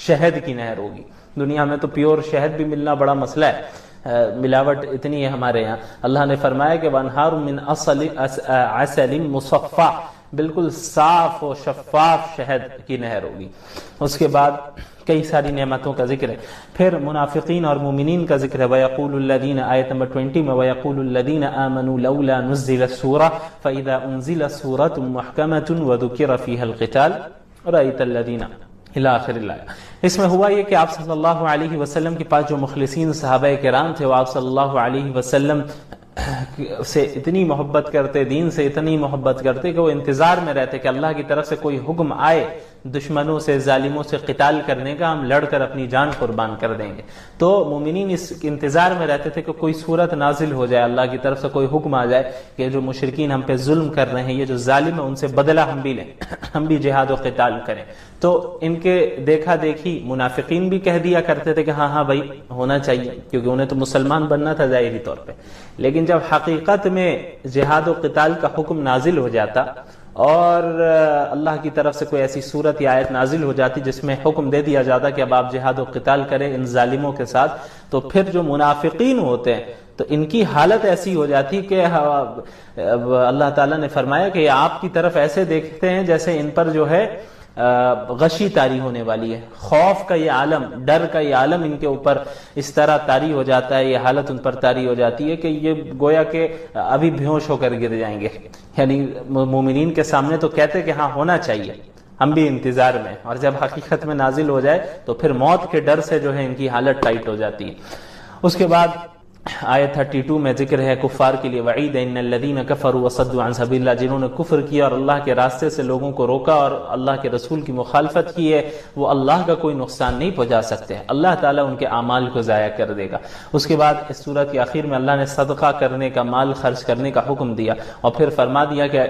شہد کی نہر ہوگی۔ دنیا میں تو پیور شہد بھی ملنا بڑا مسئلہ ہے، ملاوٹ اتنی ہے ہمارے یہاں۔ اللہ نے فرمایا کہ وانہار من عسل مصفى، بالکل صاف و شفاف شہد کی نہر ہوگی۔ اس کے بعد کئی ساری نعمتوں کا ذکر ہے۔ پھر منافقین اور مومنین کا ذکر ہے۔ وَيَقُولُ الَّذِينَ، آیت نمبر 20 میں وَيَقُولُ الَّذِينَ آمَنُوا لَوْلَا نُزِّلَتْ سُورَةٌ فَإِذَا أُنزِلَتْ سُورَةٌ مُحْكَمَةٌ وَذُكِرَ فِيهَا الْقِتَالُ رَأَيْتَ الَّذِينَ إِلَى آخِرِ الآیہ۔ اس میں ہوا یہ کہ آپ صلی اللہ علیہ وسلم کے پاس جو مخلصین صحابہ کرام تھے، وہ آپ صلی اللہ علیہ وسلم سے اتنی محبت کرتے، دین سے اتنی محبت کرتے کہ وہ انتظار میں رہتے کہ اللہ کی طرف سے کوئی حکم آئے دشمنوں سے، ظالموں سے قتال کرنے کا، ہم لڑ کر اپنی جان قربان کر دیں گے۔ تو مومنین اس انتظار میں رہتے تھے کہ کوئی صورت نازل ہو جائے، اللہ کی طرف سے کوئی حکم آ جائے کہ جو مشرکین ہم پہ ظلم کر رہے ہیں، یہ جو ظالم ہیں، ان سے بدلہ ہم بھی لیں، ہم بھی جہاد و قتال کریں۔ تو ان کے دیکھا دیکھی منافقین بھی کہہ دیا کرتے تھے کہ ہاں ہاں بھائی ہونا چاہیے، کیونکہ انہیں تو مسلمان بننا تھا ظاہری طور پہ۔ لیکن جب حقیقت میں جہاد و قتال کا حکم نازل ہو جاتا اور اللہ کی طرف سے کوئی ایسی صورت یا آیت نازل ہو جاتی جس میں حکم دے دیا جاتا کہ اب آپ جہاد و قتال کریں ان ظالموں کے ساتھ، تو پھر جو منافقین ہوتے ہیں تو ان کی حالت ایسی ہو جاتی کہ اللہ تعالیٰ نے فرمایا کہ آپ کی طرف ایسے دیکھتے ہیں جیسے ان پر جو ہے غشی طاری ہونے والی ہے، خوف کا یہ عالم، ڈر کا یہ عالم ان کے اوپر اس طرح طاری ہو جاتا ہے، یہ حالت ان پر طاری ہو جاتی ہے کہ یہ گویا کہ ابھی بھیوش ہو کر گر جائیں گے۔ یعنی مومنین کے سامنے تو کہتے کہ ہاں ہونا چاہیے، ہم بھی انتظار میں، اور جب حقیقت میں نازل ہو جائے تو پھر موت کے ڈر سے جو ہے ان کی حالت ٹائٹ ہو جاتی ہے۔ اس کے بعد آیت 32 میں ذکر ہے کفار کے لیے وعید ان الذین کفروا وصدوا عن سبیل اللہ، جنہوں نے کفر کیا اور اللہ کے راستے سے لوگوں کو روکا اور اللہ کے رسول کی مخالفت کی ہے، وہ اللہ کا کوئی نقصان نہیں پہنچا سکتے، اللہ تعالیٰ ان کے اعمال کو ضائع کر دے گا۔ اس کے بعد اس سورت کے آخر میں اللہ نے صدقہ کرنے کا، مال خرچ کرنے کا حکم دیا، اور پھر فرما دیا کہ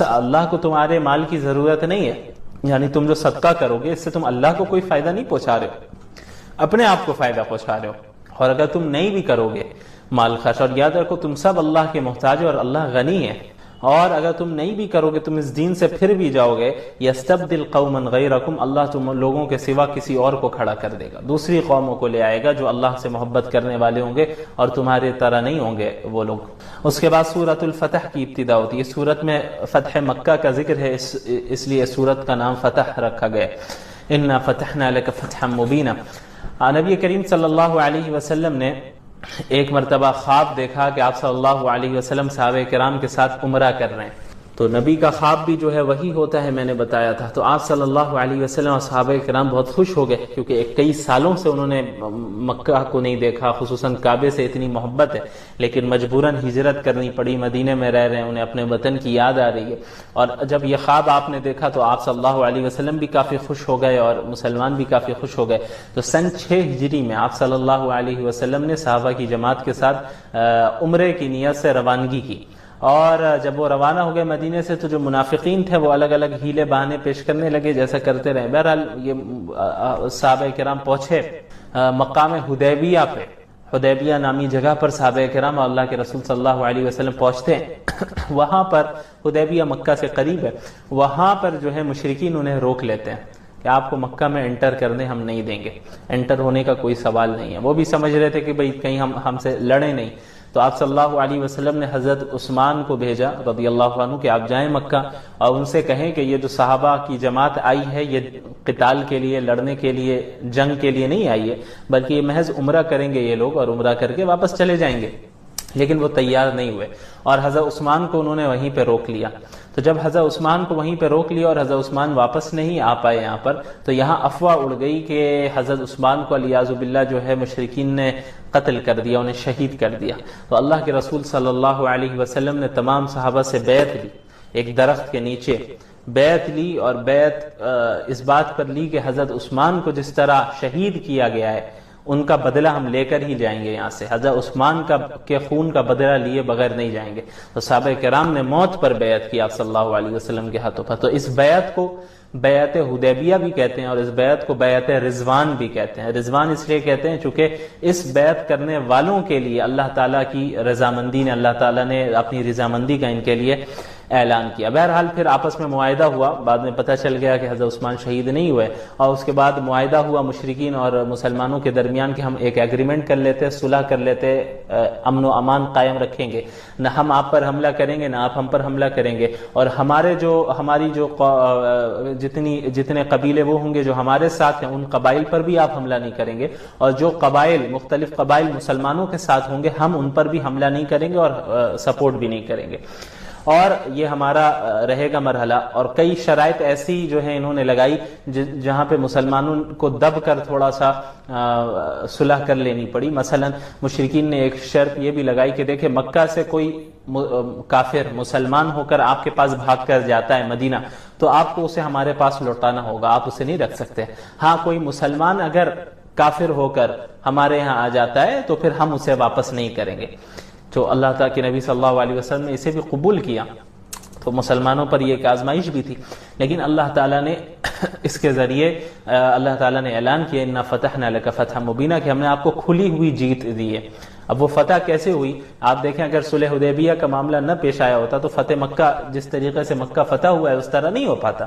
اللہ کو تمہارے مال کی ضرورت نہیں ہے، یعنی تم جو صدقہ کرو گے اس سے تم اللہ کو کوئی فائدہ نہیں پہنچا رہے ہو، اپنے آپ کو فائدہ پہنچا رہے ہو۔ اور اگر تم نہیں بھی کرو گے مال خرچ، اور یاد رکھو تم سب اللہ کے محتاج اور اللہ غنی ہے، اور اگر تم نہیں بھی کرو گے، تم اس دین سے پھر بھی جاؤ گے، یستبدل قوما غیرکم، اللہ تم لوگوں کے سوا کسی اور کو کھڑا کر دے گا، دوسری قوموں کو لے آئے گا جو اللہ سے محبت کرنے والے ہوں گے اور تمہارے طرح نہیں ہوں گے وہ لوگ۔ اس کے بعد سورۃ الفتح کی ابتدا ہوتی ہے۔ سورت میں فتح مکہ کا ذکر ہے، اس لیے سورت کا نام فتح رکھا گیا، انا فتحنا لک فتحا مبینا۔ نبی کریم صلی اللہ علیہ وسلم نے ایک مرتبہ خواب دیکھا کہ آپ صلی اللہ علیہ وسلم صحابہ کرام کے ساتھ عمرہ کر رہے ہیں، تو نبی کا خواب بھی جو ہے وہی ہوتا ہے، میں نے بتایا تھا۔ تو آپ صلی اللہ علیہ وسلم اور صحابہ کرام بہت خوش ہو گئے، کیونکہ کئی سالوں سے انہوں نے مکہ کو نہیں دیکھا، خصوصاً کعبے سے اتنی محبت ہے، لیکن مجبوراً ہجرت کرنی پڑی، مدینے میں رہ رہے ہیں، انہیں اپنے وطن کی یاد آ رہی ہے۔ اور جب یہ خواب آپ نے دیکھا تو آپ صلی اللہ علیہ وسلم بھی کافی خوش ہو گئے اور مسلمان بھی کافی خوش ہو گئے۔ تو سن 6 ہجری میں آپ صلی اللہ علیہ وسلم نے صحابہ کی جماعت کے ساتھ عمرے کی نیت سے روانگی کی، اور جب وہ روانہ ہو گئے مدینے سے تو جو منافقین تھے وہ الگ الگ ہیلے بہانے پیش کرنے لگے، جیسا کرتے رہے۔ بہرحال یہ صحابہ کرام پہنچے مقام حدیبیہ پہ، حدیبیہ نامی جگہ پر صحابہ کرام اور اللہ کے رسول صلی اللہ علیہ وسلم پہنچتے ہیں۔ وہاں پر حدیبیہ مکہ سے قریب ہے، وہاں پر جو ہے مشرکین انہیں روک لیتے ہیں کہ آپ کو مکہ میں انٹر کرنے ہم نہیں دیں گے، انٹر ہونے کا کوئی سوال نہیں ہے۔ وہ بھی سمجھ رہے تھے کہ بھئی کہیں ہم سے لڑیں نہیں۔ تو آپ صلی اللہ علیہ وسلم نے حضرت عثمان کو بھیجا رضی اللہ عنہ کہ آپ جائیں مکہ اور ان سے کہیں کہ یہ جو صحابہ کی جماعت آئی ہے یہ قتال کے لیے، لڑنے کے لیے، جنگ کے لیے نہیں آئی ہے، بلکہ یہ محض عمرہ کریں گے یہ لوگ، اور عمرہ کر کے واپس چلے جائیں گے۔ لیکن وہ تیار نہیں ہوئے اور حضرت عثمان کو انہوں نے وہیں پہ روک لیا۔ تو جب حضرت عثمان کو وہیں پہ روک لیا اور حضرت عثمان واپس نہیں آ پائے یہاں پر، تو یہاں افواہ اڑ گئی کہ حضرت عثمان کو علیاذ باللہ جو ہے مشرکین نے قتل کر دیا، انہیں شہید کر دیا۔ تو اللہ کے رسول صلی اللہ علیہ وسلم نے تمام صحابہ سے بیعت لی، ایک درخت کے نیچے بیعت لی، اور بیعت اس بات پر لی کہ حضرت عثمان کو جس طرح شہید کیا گیا ہے ان کا بدلہ ہم لے کر ہی جائیں گے یہاں سے، حضرت عثمان کے خون کا بدلہ لیے بغیر نہیں جائیں گے۔ تو صحابہ کرام نے موت پر بیعت کی آپ صلی اللہ علیہ وسلم کے ہاتھوں پر۔ تو اس بیعت کو بیعت حدیبیہ بھی کہتے ہیں اور اس بیعت کو بیعت رضوان بھی کہتے ہیں۔ رضوان اس لیے کہتے ہیں چونکہ اس بیعت کرنے والوں کے لیے اللہ تعالیٰ کی رضامندی نے، اللہ تعالیٰ نے اپنی رضامندی کا ان کے لیے اعلان کیا۔ بہرحال پھر آپس میں معاہدہ ہوا، بعد میں پتہ چل گیا کہ حضرت عثمان شہید نہیں ہوئے، اور اس کے بعد معاہدہ ہوا مشرکین اور مسلمانوں کے درمیان کہ ہم ایک ایگریمنٹ کر لیتے، صلح کر لیتے، امن و امان قائم رکھیں گے، نہ ہم آپ پر حملہ کریں گے نہ آپ ہم پر حملہ کریں گے، اور ہماری جو جتنے قبیلے وہ ہوں گے جو ہمارے ساتھ ہیں ان قبائل پر بھی آپ حملہ نہیں کریں گے، اور جو مختلف قبائل مسلمانوں کے ساتھ ہوں گے ہم ان پر بھی حملہ نہیں کریں گے اور سپورٹ بھی نہیں کریں گے، اور یہ ہمارا رہے گا مرحلہ۔ اور کئی شرائط ایسی جو ہیں انہوں نے لگائی جہاں پہ مسلمانوں کو دب کر تھوڑا سا صلح کر لینی پڑی۔ مثلا مشرکین نے ایک شرط یہ بھی لگائی کہ دیکھیں مکہ سے کوئی کافر مسلمان ہو کر آپ کے پاس بھاگ کر جاتا ہے مدینہ تو آپ کو اسے ہمارے پاس لوٹانا ہوگا، آپ اسے نہیں رکھ سکتے۔ ہاں کوئی مسلمان اگر کافر ہو کر ہمارے یہاں آ جاتا ہے تو پھر ہم اسے واپس نہیں کریں گے۔ تو اللہ تعالیٰ کے نبی صلی اللہ علیہ وسلم نے اسے بھی قبول کیا، تو مسلمانوں پر یہ ایک آزمائش بھی تھی، لیکن اللہ تعالیٰ نے اس کے ذریعے اللہ تعالیٰ نے اعلان کیا اِنَّا فَتَحْنَا لَكَ فَتْحًا مُبِينًا کہ ہم نے آپ کو کھلی ہوئی جیت دی ہے۔ اب وہ فتح کیسے ہوئی آپ دیکھیں، اگر صلح حدیبیہ کا معاملہ نہ پیش آیا ہوتا تو فتح مکہ جس طریقے سے مکہ فتح ہوا ہے اس طرح نہیں ہو پاتا۔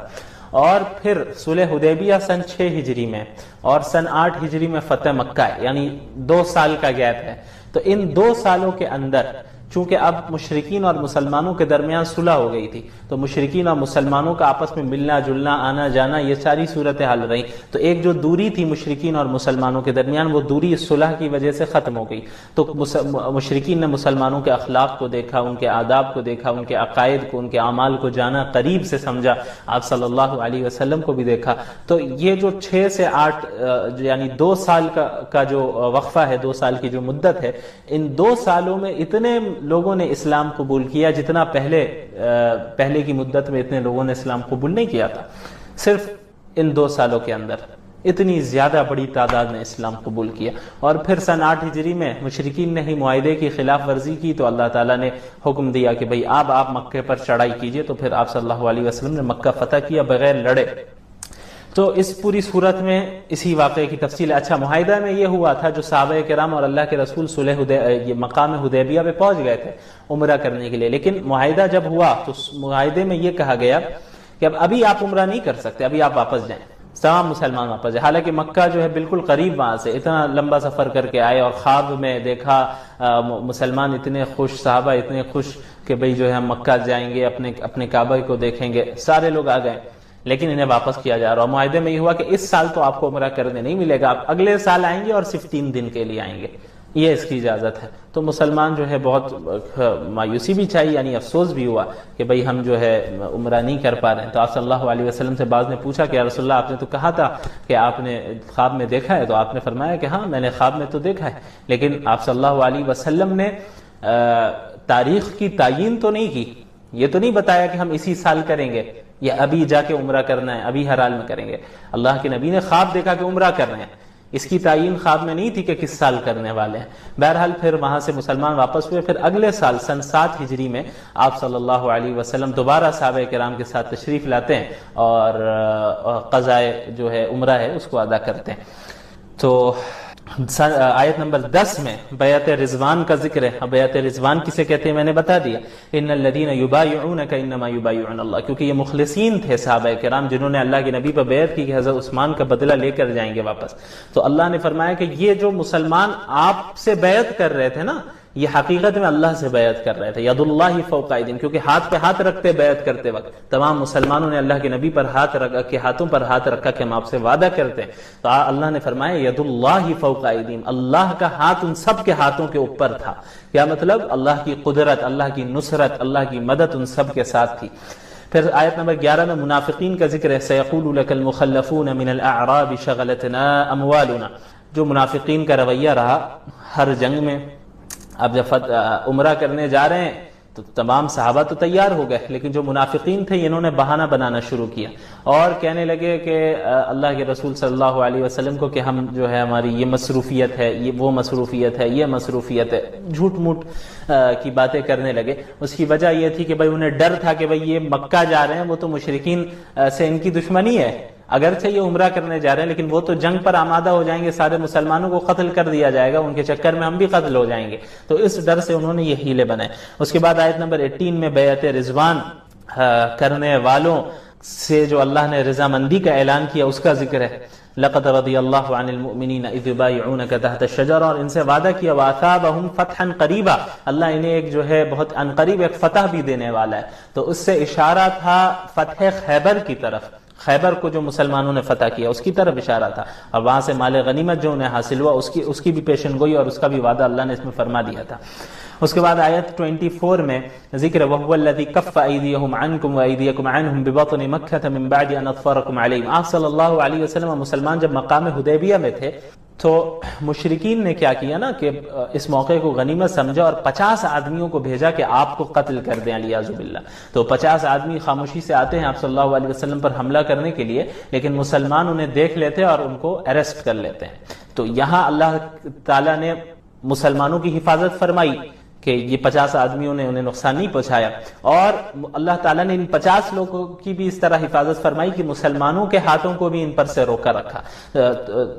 اور پھر صلح حدیبیہ سن 6 ہجری میں اور سن 8 ہجری میں فتح مکہ ہے، یعنی 2 سال کا گیپ ہے۔ تو ان 2 سالوں کے اندر چونکہ اب مشرکین اور مسلمانوں کے درمیان صلح ہو گئی تھی تو مشرکین اور مسلمانوں کا آپس میں ملنا جلنا، آنا جانا، یہ ساری صورتحال رہی، تو ایک جو دوری تھی مشرکین اور مسلمانوں کے درمیان وہ دوری اس صلح کی وجہ سے ختم ہو گئی۔ تو مشرکین نے مسلمانوں کے اخلاق کو دیکھا، ان کے آداب کو دیکھا، ان کے عقائد کو، ان کے اعمال کو جانا، قریب سے سمجھا، آپ صلی اللہ علیہ وسلم کو بھی دیکھا۔ تو یہ جو 6 سے 8 یعنی 2 سال کا جو وقفہ ہے، 2 سال کی جو مدت ہے، ان 2 سالوں میں اتنے لوگوں نے اسلام قبول کیا جتنا پہلے کی مدت میں اتنے لوگوں نے اسلام قبول نہیں کیا تھا۔ صرف ان 2 سالوں کے اندر اتنی زیادہ بڑی تعداد نے اسلام قبول کیا۔ اور پھر سن 8 ہجری میں مشرکین نے ہی معاہدے کی خلاف ورزی کی تو اللہ تعالیٰ نے حکم دیا کہ بھئی آپ مکے پر چڑھائی کیجئے، تو پھر آپ صلی اللہ علیہ وسلم نے مکہ فتح کیا بغیر لڑے۔ تو اس پوری صورت میں اسی واقعے کی تفصیل۔ اچھا، معاہدہ میں یہ ہوا تھا جو صحابہ کرام اور اللہ کے رسول یہ مقام حدیبیہ پہ پہنچ گئے تھے عمرہ کرنے کے لیے، لیکن معاہدہ جب ہوا تو معاہدے میں یہ کہا گیا کہ ابھی آپ عمرہ نہیں کر سکتے، ابھی آپ واپس جائیں، تمام مسلمان واپس جائیں۔ حالانکہ مکہ جو ہے بالکل قریب وہاں سے، اتنا لمبا سفر کر کے آئے اور خواب میں دیکھا مسلمان اتنے خوش، صحابہ اتنے خوش کہ بھئی جو ہے ہم مکہ جائیں گے، اپنے کعبہ کو دیکھیں گے، سارے لوگ آ گئے، لیکن انہیں واپس کیا جا رہا۔ اور معاہدے میں یہ ہوا کہ اس سال تو آپ کو عمرہ کرنے نہیں ملے گا، آپ اگلے سال آئیں گے اور صرف 3 دن کے لیے آئیں گے، یہ اس کی اجازت ہے۔ تو مسلمان جو ہے بہت مایوسی بھی چاہیے، یعنی افسوس بھی ہوا کہ بھئی ہم جو ہے عمرہ نہیں کر پا رہے ہیں۔ تو آپ صلی اللہ علیہ وسلم سے بعض نے پوچھا کہ یا رسول اللہ آپ نے تو کہا تھا کہ آپ نے خواب میں دیکھا ہے، تو آپ نے فرمایا کہ ہاں میں نے خواب میں تو دیکھا ہے، لیکن آپ صلی اللہ علیہ وسلم نے تاریخ کی تعیین تو نہیں کی، یہ تو نہیں بتایا کہ ہم اسی سال کریں گے یا ابھی جا کے عمرہ کرنا ہے، ابھی ہر حال میں کریں گے۔ اللہ کے نبی نے خواب دیکھا کہ عمرہ کر رہے ہیں، اس کی تعیین خواب میں نہیں تھی کہ کس سال کرنے والے ہیں۔ بہرحال پھر وہاں سے مسلمان واپس ہوئے، پھر اگلے سال سن 7 ہجری میں آپ صلی اللہ علیہ وسلم دوبارہ صحابہ کرام کے ساتھ تشریف لاتے ہیں اور قضائے جو ہے عمرہ ہے اس کو ادا کرتے ہیں۔ تو آیت نمبر 10 میں بیعت رضوان کا ذکر ہے۔ بیعت رضوان کسے کہتے ہیں میں نے بتا دیا، ان الذین یبایعونک انما یبایعون اللہ، کیونکہ یہ مخلصین تھے صحابہ کرام جنہوں نے اللہ کے نبی پر بیعت کی کہ حضرت عثمان کا بدلہ لے کر جائیں گے واپس۔ تو اللہ نے فرمایا کہ یہ جو مسلمان آپ سے بیعت کر رہے تھے نا، یہ حقیقت میں اللہ سے بیعت کر رہے تھے، ید اللہ فوق ایدیہم، کیونکہ ہاتھ پہ ہاتھ رکھتے بیعت کرتے وقت تمام مسلمانوں نے اللہ کے نبی پر ہاتھ رکھا کہ ہاتھوں پر ہاتھ رکھا کہ ہم آپ سے وعدہ کرتے ہیں۔ تو اللہ نے فرمایا ید اللہ فوق ایدیہم، اللہ کا ہاتھ ان سب کے ہاتھوں کے اوپر تھا۔ کیا مطلب؟ اللہ کی قدرت، اللہ کی نصرت، اللہ کی مدد ان سب کے ساتھ تھی۔ پھر آیت نمبر 11 میں منافقین کا ذکر ہے، سیقول لک المخلفون من الاعراب شغلتنا اموالنا، جو منافقین کا رویہ رہا ہر جنگ میں۔ اب جب عمرہ کرنے جا رہے ہیں تو تمام صحابہ تو تیار ہو گئے، لیکن جو منافقین تھے انہوں نے بہانہ بنانا شروع کیا اور کہنے لگے کہ اللہ کے رسول صلی اللہ علیہ وسلم کو کہ ہم جو ہے ہماری یہ مصروفیت ہے، یہ وہ مصروفیت ہے، یہ مصروفیت ہے، جھوٹ موٹ کی باتیں کرنے لگے۔ اس کی وجہ یہ تھی کہ بھئی انہیں ڈر تھا کہ بھئی یہ مکہ جا رہے ہیں، وہ تو مشرکین سے ان کی دشمنی ہے، اگرچہ یہ عمرہ کرنے جا رہے ہیں لیکن وہ تو جنگ پر آمادہ ہو جائیں گے، سارے مسلمانوں کو قتل کر دیا جائے گا، ان کے چکر میں ہم بھی قتل ہو جائیں گے۔ تو اس ڈر سے انہوں نے یہ حیلے بنائے۔ اس کے بعد آیت نمبر 18 میں بیعت رضوان کرنے والوں سے جو اللہ نے رضامندی کا اعلان کیا اس کا ذکر ہے، لقد رضی اللہ عن المؤمنین اذ یبایعونک تحت الشجرہ، اور ان سے وعدہ کیا وَأَثَابَهُمْ فَتْحًا قَرِيبًا، اللہ انہیں ایک جو ہے بہت عنقریب ایک فتح بھی دینے والا ہے۔ تو اس سے اشارہ تھا فتح خیبر کی طرف، خیبر کو جو مسلمانوں نے فتح کیا اس کی طرف اشارہ تھا، اور وہاں سے مال غنیمت جو انہیں حاصل ہوا اس کی بھی پیشن گوئی اور اس کا بھی وعدہ اللہ نے اس میں فرما دیا تھا۔ اس کے بعد آیت 24 میں ذکر ہے وَهُوَ الَّذِي كَفَّ أَيْدِيَهُمْ عَنْكُمْ وَأَيْدِيَكُمْ عَنْهُمْ بِبَطْنِ مَكَّةَ مِنْ بَعْدِ أَنْ أَظْفَرَكُمْ عَلَيْهِمْ۔ آپ صلی اللہ علیہ وسلم مسلمان جب مقام حدیبیہ میں تھے تو مشرکین نے کیا کیا نا کہ اس موقع کو غنیمت سمجھا اور 50 آدمیوں کو بھیجا کہ آپ کو قتل کر دیں علیاذ باللہ۔ تو 50 آدمی خاموشی سے آتے ہیں آپ صلی اللہ علیہ وسلم پر حملہ کرنے کے لیے، لیکن مسلمان انہیں دیکھ لیتے اور ان کو اریسٹ کر لیتے ہیں۔ تو یہاں اللہ تعالیٰ نے مسلمانوں کی حفاظت فرمائی کہ یہ 50 آدمیوں نے انہیں نقصان نہیں پہنچایا، اور اللہ تعالیٰ نے ان 50 لوگوں کی بھی اس طرح حفاظت فرمائی کہ مسلمانوں کے ہاتھوں کو بھی ان پر سے روکا رکھا۔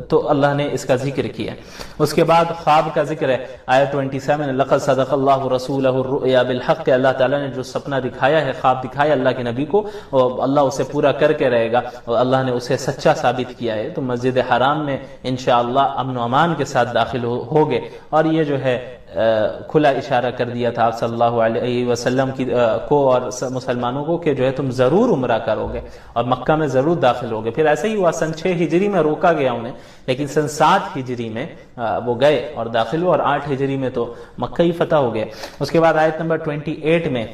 تو اللہ نے اس کا ذکر کیا۔ اس کے بعد خواب کا ذکر ہے، آیت 27 لقد صدق اللہ رسولہ الرؤیا بالحق، اللہ تعالیٰ نے جو سپنا دکھایا ہے، خواب دکھایا اللہ کے نبی کو، اور اللہ اسے پورا کر کے رہے گا، اور اللہ نے اسے سچا ثابت کیا ہے۔ تو مسجد حرام میں انشاءاللہ امن و امان کے ساتھ داخل ہوگے، اور یہ جو ہے کھلا اشارہ کر دیا تھا آپ صلی اللہ علیہ وسلم کو اور مسلمانوں کو کہ جو ہے تم ضرور عمرہ کرو گے اور مکہ میں ضرور داخل ہوگے۔ پھر ایسے ہی ہوا، سن 6 ہجری میں روکا گیا انہیں، لیکن سن 7 ہجری میں وہ گئے اور داخل ہوئے، اور 8 ہجری میں تو مکہ ہی فتح ہو گیا۔ اس کے بعد آیت نمبر 28 میں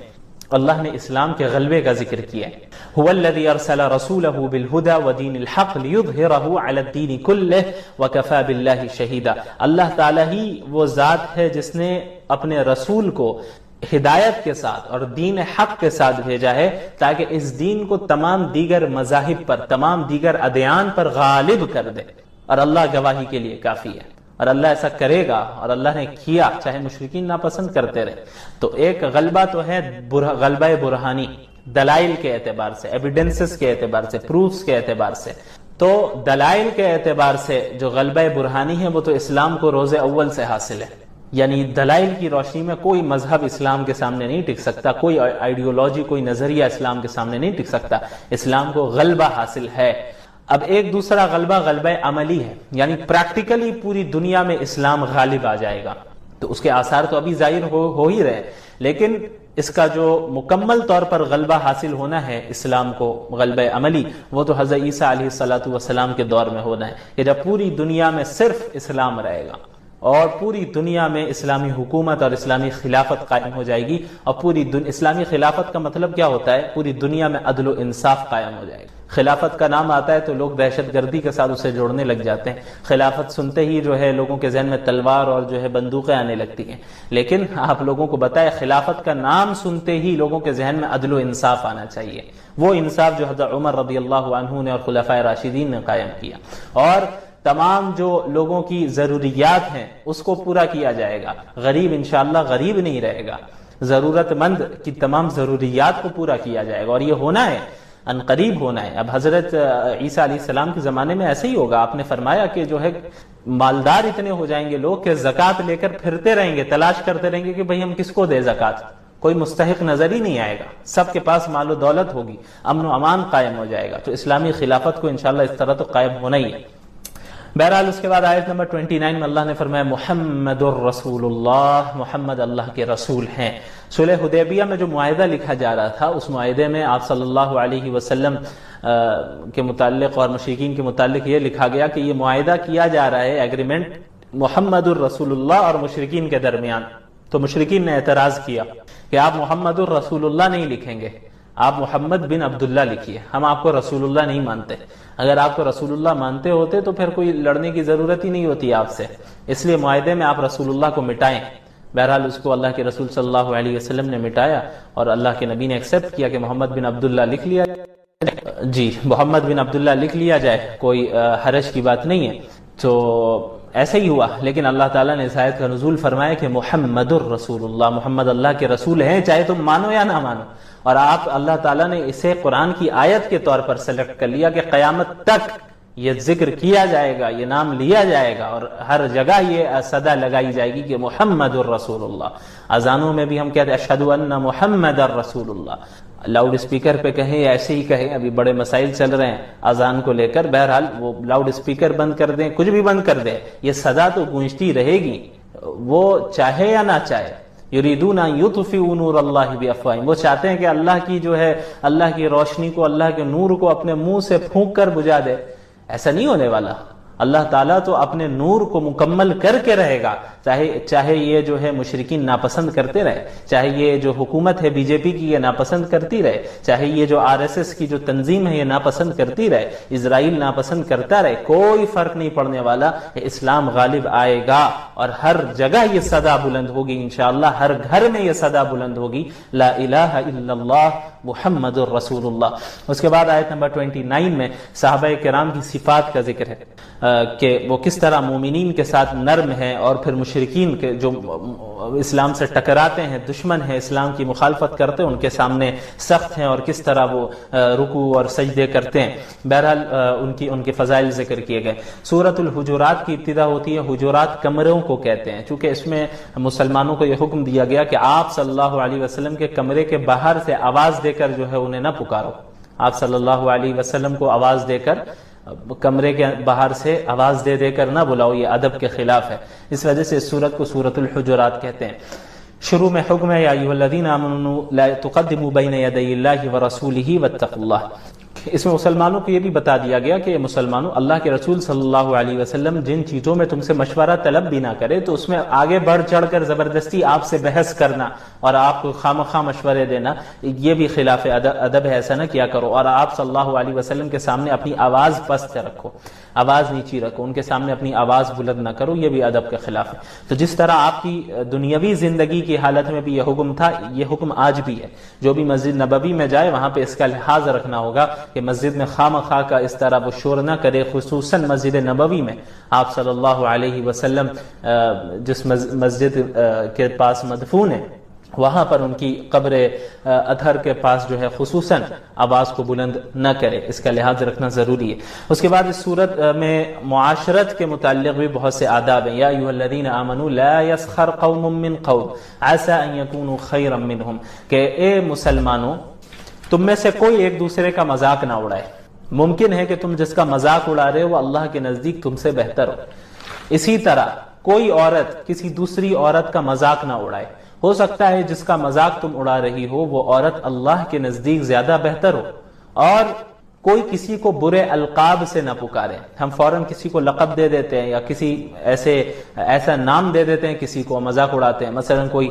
اللہ نے اسلام کے غلبے کا ذکر کیا ہے، هو الذي ارسل رسوله بالهدى ودين الحق ليظهره على الدين كله وكفى بالله شهيدا۔ اللہ تعالی ہی وہ ذات ہے جس نے اپنے رسول کو ہدایت کے ساتھ اور دین حق کے ساتھ بھیجا ہے تاکہ اس دین کو تمام دیگر مذاہب پر، تمام دیگر ادیان پر غالب کر دے، اور اللہ گواہی کے لیے کافی ہے، اور اللہ ایسا کرے گا، اور اللہ نے کیا چاہے مشرکین ناپسند کرتے رہے۔ تو ایک غلبہ تو ہے غلبہ برہانی، دلائل کے اعتبار سے، ایویڈنسز کے اعتبار سے، پروفز کے اعتبار سے۔ تو دلائل کے اعتبار سے جو غلبہ برہانی ہے وہ تو اسلام کو روز اول سے حاصل ہے، یعنی دلائل کی روشنی میں کوئی مذہب اسلام کے سامنے نہیں ٹک سکتا، کوئی آئیڈیولوجی، کوئی نظریہ اسلام کے سامنے نہیں ٹک سکتا۔ اسلام کو غلبہ حاصل ہے۔ اب ایک دوسرا غلبہ غلبہ عملی ہے، یعنی پریکٹیکلی پوری دنیا میں اسلام غالب آ جائے گا۔ تو اس کے آثار تو ابھی ظاہر ہو ہی رہے، لیکن اس کا جو مکمل طور پر غلبہ حاصل ہونا ہے اسلام کو، غلبہ عملی، وہ تو حضرت عیسیٰ علیہ الصلوۃ والسلام کے دور میں ہونا ہے کہ جب پوری دنیا میں صرف اسلام رہے گا، اور پوری دنیا میں اسلامی حکومت اور اسلامی خلافت قائم ہو جائے گی. اور اسلامی خلافت کا مطلب کیا ہوتا ہے؟ پوری دنیا میں عدل و انصاف قائم ہو جائے گا. خلافت کا نام آتا ہے تو لوگ دہشت گردی کے ساتھ اسے جوڑنے لگ جاتے ہیں. خلافت سنتے ہی جو ہے لوگوں کے ذہن میں تلوار اور جو ہے بندوقیں آنے لگتی ہیں. لیکن آپ لوگوں کو بتائیں، خلافت کا نام سنتے ہی لوگوں کے ذہن میں عدل و انصاف آنا چاہیے. وہ انصاف جو حضرت عمر رضی اللہ عنہ نے اور خلفائے راشدین نے قائم کیا. اور تمام جو لوگوں کی ضروریات ہیں اس کو پورا کیا جائے گا. غریب انشاءاللہ غریب نہیں رہے گا. ضرورت مند کی تمام ضروریات کو پورا کیا جائے گا. اور یہ ہونا ہے، ان قریب ہونا ہے. اب حضرت عیسیٰ علیہ السلام کے زمانے میں ایسے ہی ہوگا. آپ نے فرمایا کہ جو ہے مالدار اتنے ہو جائیں گے لوگ کہ زکوٰۃ لے کر پھرتے رہیں گے، تلاش کرتے رہیں گے کہ بھئی ہم کس کو دیں زکوٰۃ. کوئی مستحق نظر ہی نہیں آئے گا. سب کے پاس مال و دولت ہوگی، امن و امان قائم ہو جائے گا. تو اسلامی خلافت کو انشاءاللہ اس طرح تو قائم ہونا ہی ہے. بہرحال اس کے بعد آیت نمبر 29 میں اللہ نے فرمایا محمد الرسول اللہ، محمد اللہ کے رسول ہیں. صلح حدیبیہ میں جو معاہدہ لکھا جا رہا تھا، اس معاہدے میں آپ صلی اللہ علیہ وسلم کے متعلق اور مشرکین کے متعلق یہ لکھا گیا کہ یہ معاہدہ کیا جا رہا ہے، ایگریمنٹ محمد الرسول اللہ اور مشرکین کے درمیان. تو مشرکین نے اعتراض کیا کہ آپ محمد الرسول اللہ نہیں لکھیں گے، آپ محمد بن عبداللہ لکھیے، ہم آپ کو رسول اللہ نہیں مانتے. اگر آپ کو رسول اللہ مانتے ہوتے تو پھر کوئی لڑنے کی ضرورت ہی نہیں ہوتی آپ سے. اس لیے معاہدے میں آپ رسول اللہ کو مٹائیں. بہرحال اس کو اللہ کے رسول صلی اللہ علیہ وسلم نے مٹایا اور اللہ کے نبی نے ایکسپٹ کیا کہ محمد بن عبداللہ لکھ لیا جی محمد بن عبداللہ لکھ لیا جائے، کوئی حرج کی بات نہیں ہے. تو ایسے ہی ہوا. لیکن اللہ تعالیٰ نے اس آیت کا نزول فرمایا کہ محمد الرسول اللہ، محمد اللہ کے رسول ہیں، چاہے تم مانو یا نہ مانو. اور آپ اللہ تعالیٰ نے اسے قرآن کی آیت کے طور پر سلیکٹ کر لیا کہ قیامت تک یہ ذکر کیا جائے گا، یہ نام لیا جائے گا اور ہر جگہ یہ صدا لگائی جائے گی کہ محمد الرسول اللہ. اذانوں میں بھی ہم کہتے ہیں اشہد ان محمد الرسول اللہ. لاؤڈ اسپیکر پہ کہیں یا ایسے ہی کہیں، ابھی بڑے مسائل چل رہے ہیں اذان کو لے کر. بہرحال وہ لاؤڈ اسپیکر بند کر دیں، کچھ بھی بند کر دیں، یہ صدا تو گونجتی رہے گی، وہ چاہے یا نہ چاہے. یریدون ان یطفئوا نور اللہ بافواہہم، وہ چاہتے ہیں کہ اللہ کی جو ہے اللہ کی روشنی کو، اللہ کے نور کو اپنے منہ سے پھونک کر بجھا دے. ایسا نہیں ہونے والا. اللہ تعالیٰ تو اپنے نور کو مکمل کر کے رہے گا، چاہے یہ جو ہے مشرکین ناپسند کرتے رہے، چاہے یہ جو حکومت ہے بی جے پی کی یہ ناپسند کرتی رہے، چاہے یہ جو RSS کی جو تنظیم ہے یہ ناپسند کرتی رہے، اسرائیل ناپسند کرتا رہے، کوئی فرق نہیں پڑنے والا. اسلام غالب آئے گا اور ہر جگہ یہ صدا بلند ہوگی انشاءاللہ. ہر گھر میں یہ صدا بلند ہوگی، لا الہ الا اللہ محمد الرسول اللہ. اس کے بعد آیت نمبر 29 میں صحابہ کرام کی صفات کا ذکر ہے کہ وہ کس طرح مومنین کے ساتھ نرم ہیں اور پھر مشرکین کے جو اسلام سے ٹکراتے ہیں، دشمن ہیں، اسلام کی مخالفت کرتے ہیں، ان کے سامنے سخت ہیں اور کس طرح وہ رکوع اور سجدے کرتے ہیں. بہرحال ان کے فضائل ذکر کیے گئے. سورۃ الحجرات کی ابتدا ہوتی ہے. حجرات کمروں کو کہتے ہیں، چونکہ اس میں مسلمانوں کو یہ حکم دیا گیا کہ آپ صلی اللہ علیہ وسلم کے کمرے کے باہر سے آواز دے کر جو ہے انہیں نہ پکارو. آپ صلی اللہ علیہ وسلم کو آواز دے کر، کمرے کے باہر سے آواز دے کر نہ بلاؤ، یہ ادب کے خلاف ہے. اس وجہ سے اس سورت کو سورۃ الحجرات کہتے ہیں. شروع میں حکم ہے یا ایھا الذین آمنوا لا تقدموا بین یدی اللہ ورسولہ واتقوا اللہ. اس میں مسلمانوں کو یہ بھی بتا دیا گیا کہ مسلمانوں، اللہ کے رسول صلی اللہ علیہ وسلم جن چیزوں میں تم سے مشورہ طلب بھی نہ کرے تو اس میں آگے بڑھ چڑھ کر زبردستی آپ سے بحث کرنا اور آپ کو خامخواہ مشورے دینا، یہ بھی خلاف ادب ہے. ایسا نہ کیا کرو. اور آپ صلی اللہ علیہ وسلم کے سامنے اپنی آواز پست رکھو، آواز نیچی رکھو، ان کے سامنے اپنی آواز بلند نہ کرو، یہ بھی ادب کے خلاف ہے. تو جس طرح آپ کی دنیاوی زندگی کی حالت میں بھی یہ حکم تھا، یہ حکم آج بھی ہے. جو بھی مسجد نبوی میں جائے وہاں پہ اس کا لحاظ رکھنا ہوگا کہ مسجد میں خواہ کا اس طرح وہ شور نہ کرے. خصوصاً مسجد نبوی میں آپ صلی اللہ علیہ وسلم جس مسجد کے پاس مدفون ہے وہاں پر ان کی قبر اطہر کے پاس جو ہے خصوصاً آواز کو بلند نہ کرے، اس کا لحاظ رکھنا ضروری ہے. اس کے بعد اس صورت میں معاشرت کے متعلق بھی بہت سے آداب ہیں. یا ایھا الذین آمنوا لا یسخر قوم من قوم عسى ان یکونوا خیرا منهم، کہ اے مسلمانوں تم میں سے کوئی ایک دوسرے کا مذاق نہ اڑائے. ممکن ہے کہ تم جس کا مذاق اڑا رہے ہو وہ اللہ کے نزدیک تم سے بہتر ہو. اسی طرح کوئی عورت کسی دوسری عورت کا مذاق نہ اڑائے. ہو سکتا ہے جس کا مذاق تم اڑا رہی ہو وہ عورت اللہ کے نزدیک زیادہ بہتر ہو، اور کوئی کسی کو برے القاب سے نہ پکارے. ہم فوراً کسی کو لقب دے دیتے ہیں یا کسی ایسا نام دے دیتے ہیں کسی کو, مذاق اڑاتے ہیں. مثلا کوئی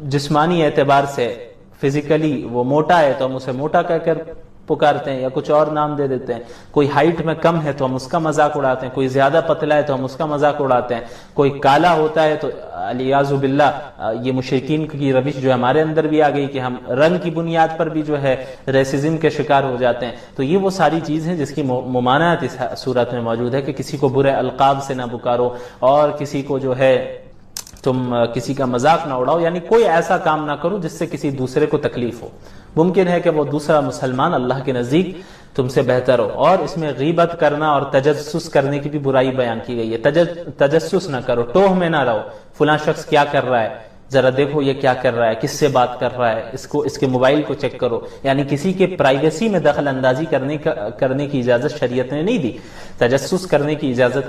جسمانی اعتبار سے فزیکلی وہ موٹا ہے تو ہم اسے موٹا کہہ کر پکارتے ہیں یا کچھ اور نام دے دیتے ہیں. کوئی ہائٹ میں کم ہے تو ہم اس کا مذاق اڑاتے ہیں. کوئی زیادہ پتلا ہے تو ہم اس کا مذاق اڑاتے ہیں. کوئی کالا ہوتا ہے تو علیاذ باللہ یہ مشرکین کی روش جو ہمارے اندر بھی آ گئی کہ ہم رنگ کی بنیاد پر بھی جو ہے ریسزم کے شکار ہو جاتے ہیں. تو یہ وہ ساری چیز ہیں جس کی ممانعت اس صورت میں موجود ہے کہ کسی کو برے القاب سے نہ پکارو اور کسی کو جو ہے تم کسی کا مذاق نہ اڑاؤ, یعنی کوئی ایسا کام نہ کرو جس سے کسی دوسرے کو تکلیف ہو. ممکن ہے کہ وہ دوسرا مسلمان اللہ کے نزدیک تم سے بہتر ہو. اور اس میں غیبت کرنا اور تجسس کرنے کی بھی برائی بیان کی گئی ہے. تجسس نہ کرو, ٹوہ میں نہ رہو, فلاں شخص کیا کر رہا ہے ذرا دیکھو یہ کیا کر رہا ہے, کس سے بات کر رہا ہے, اس کے موبائل کو چیک کرو. یعنی کسی کے پرائیویسی میں دخل اندازی کرنے کی اجازت شریعت نے نہیں دی. تجسس کرنے کی اجازت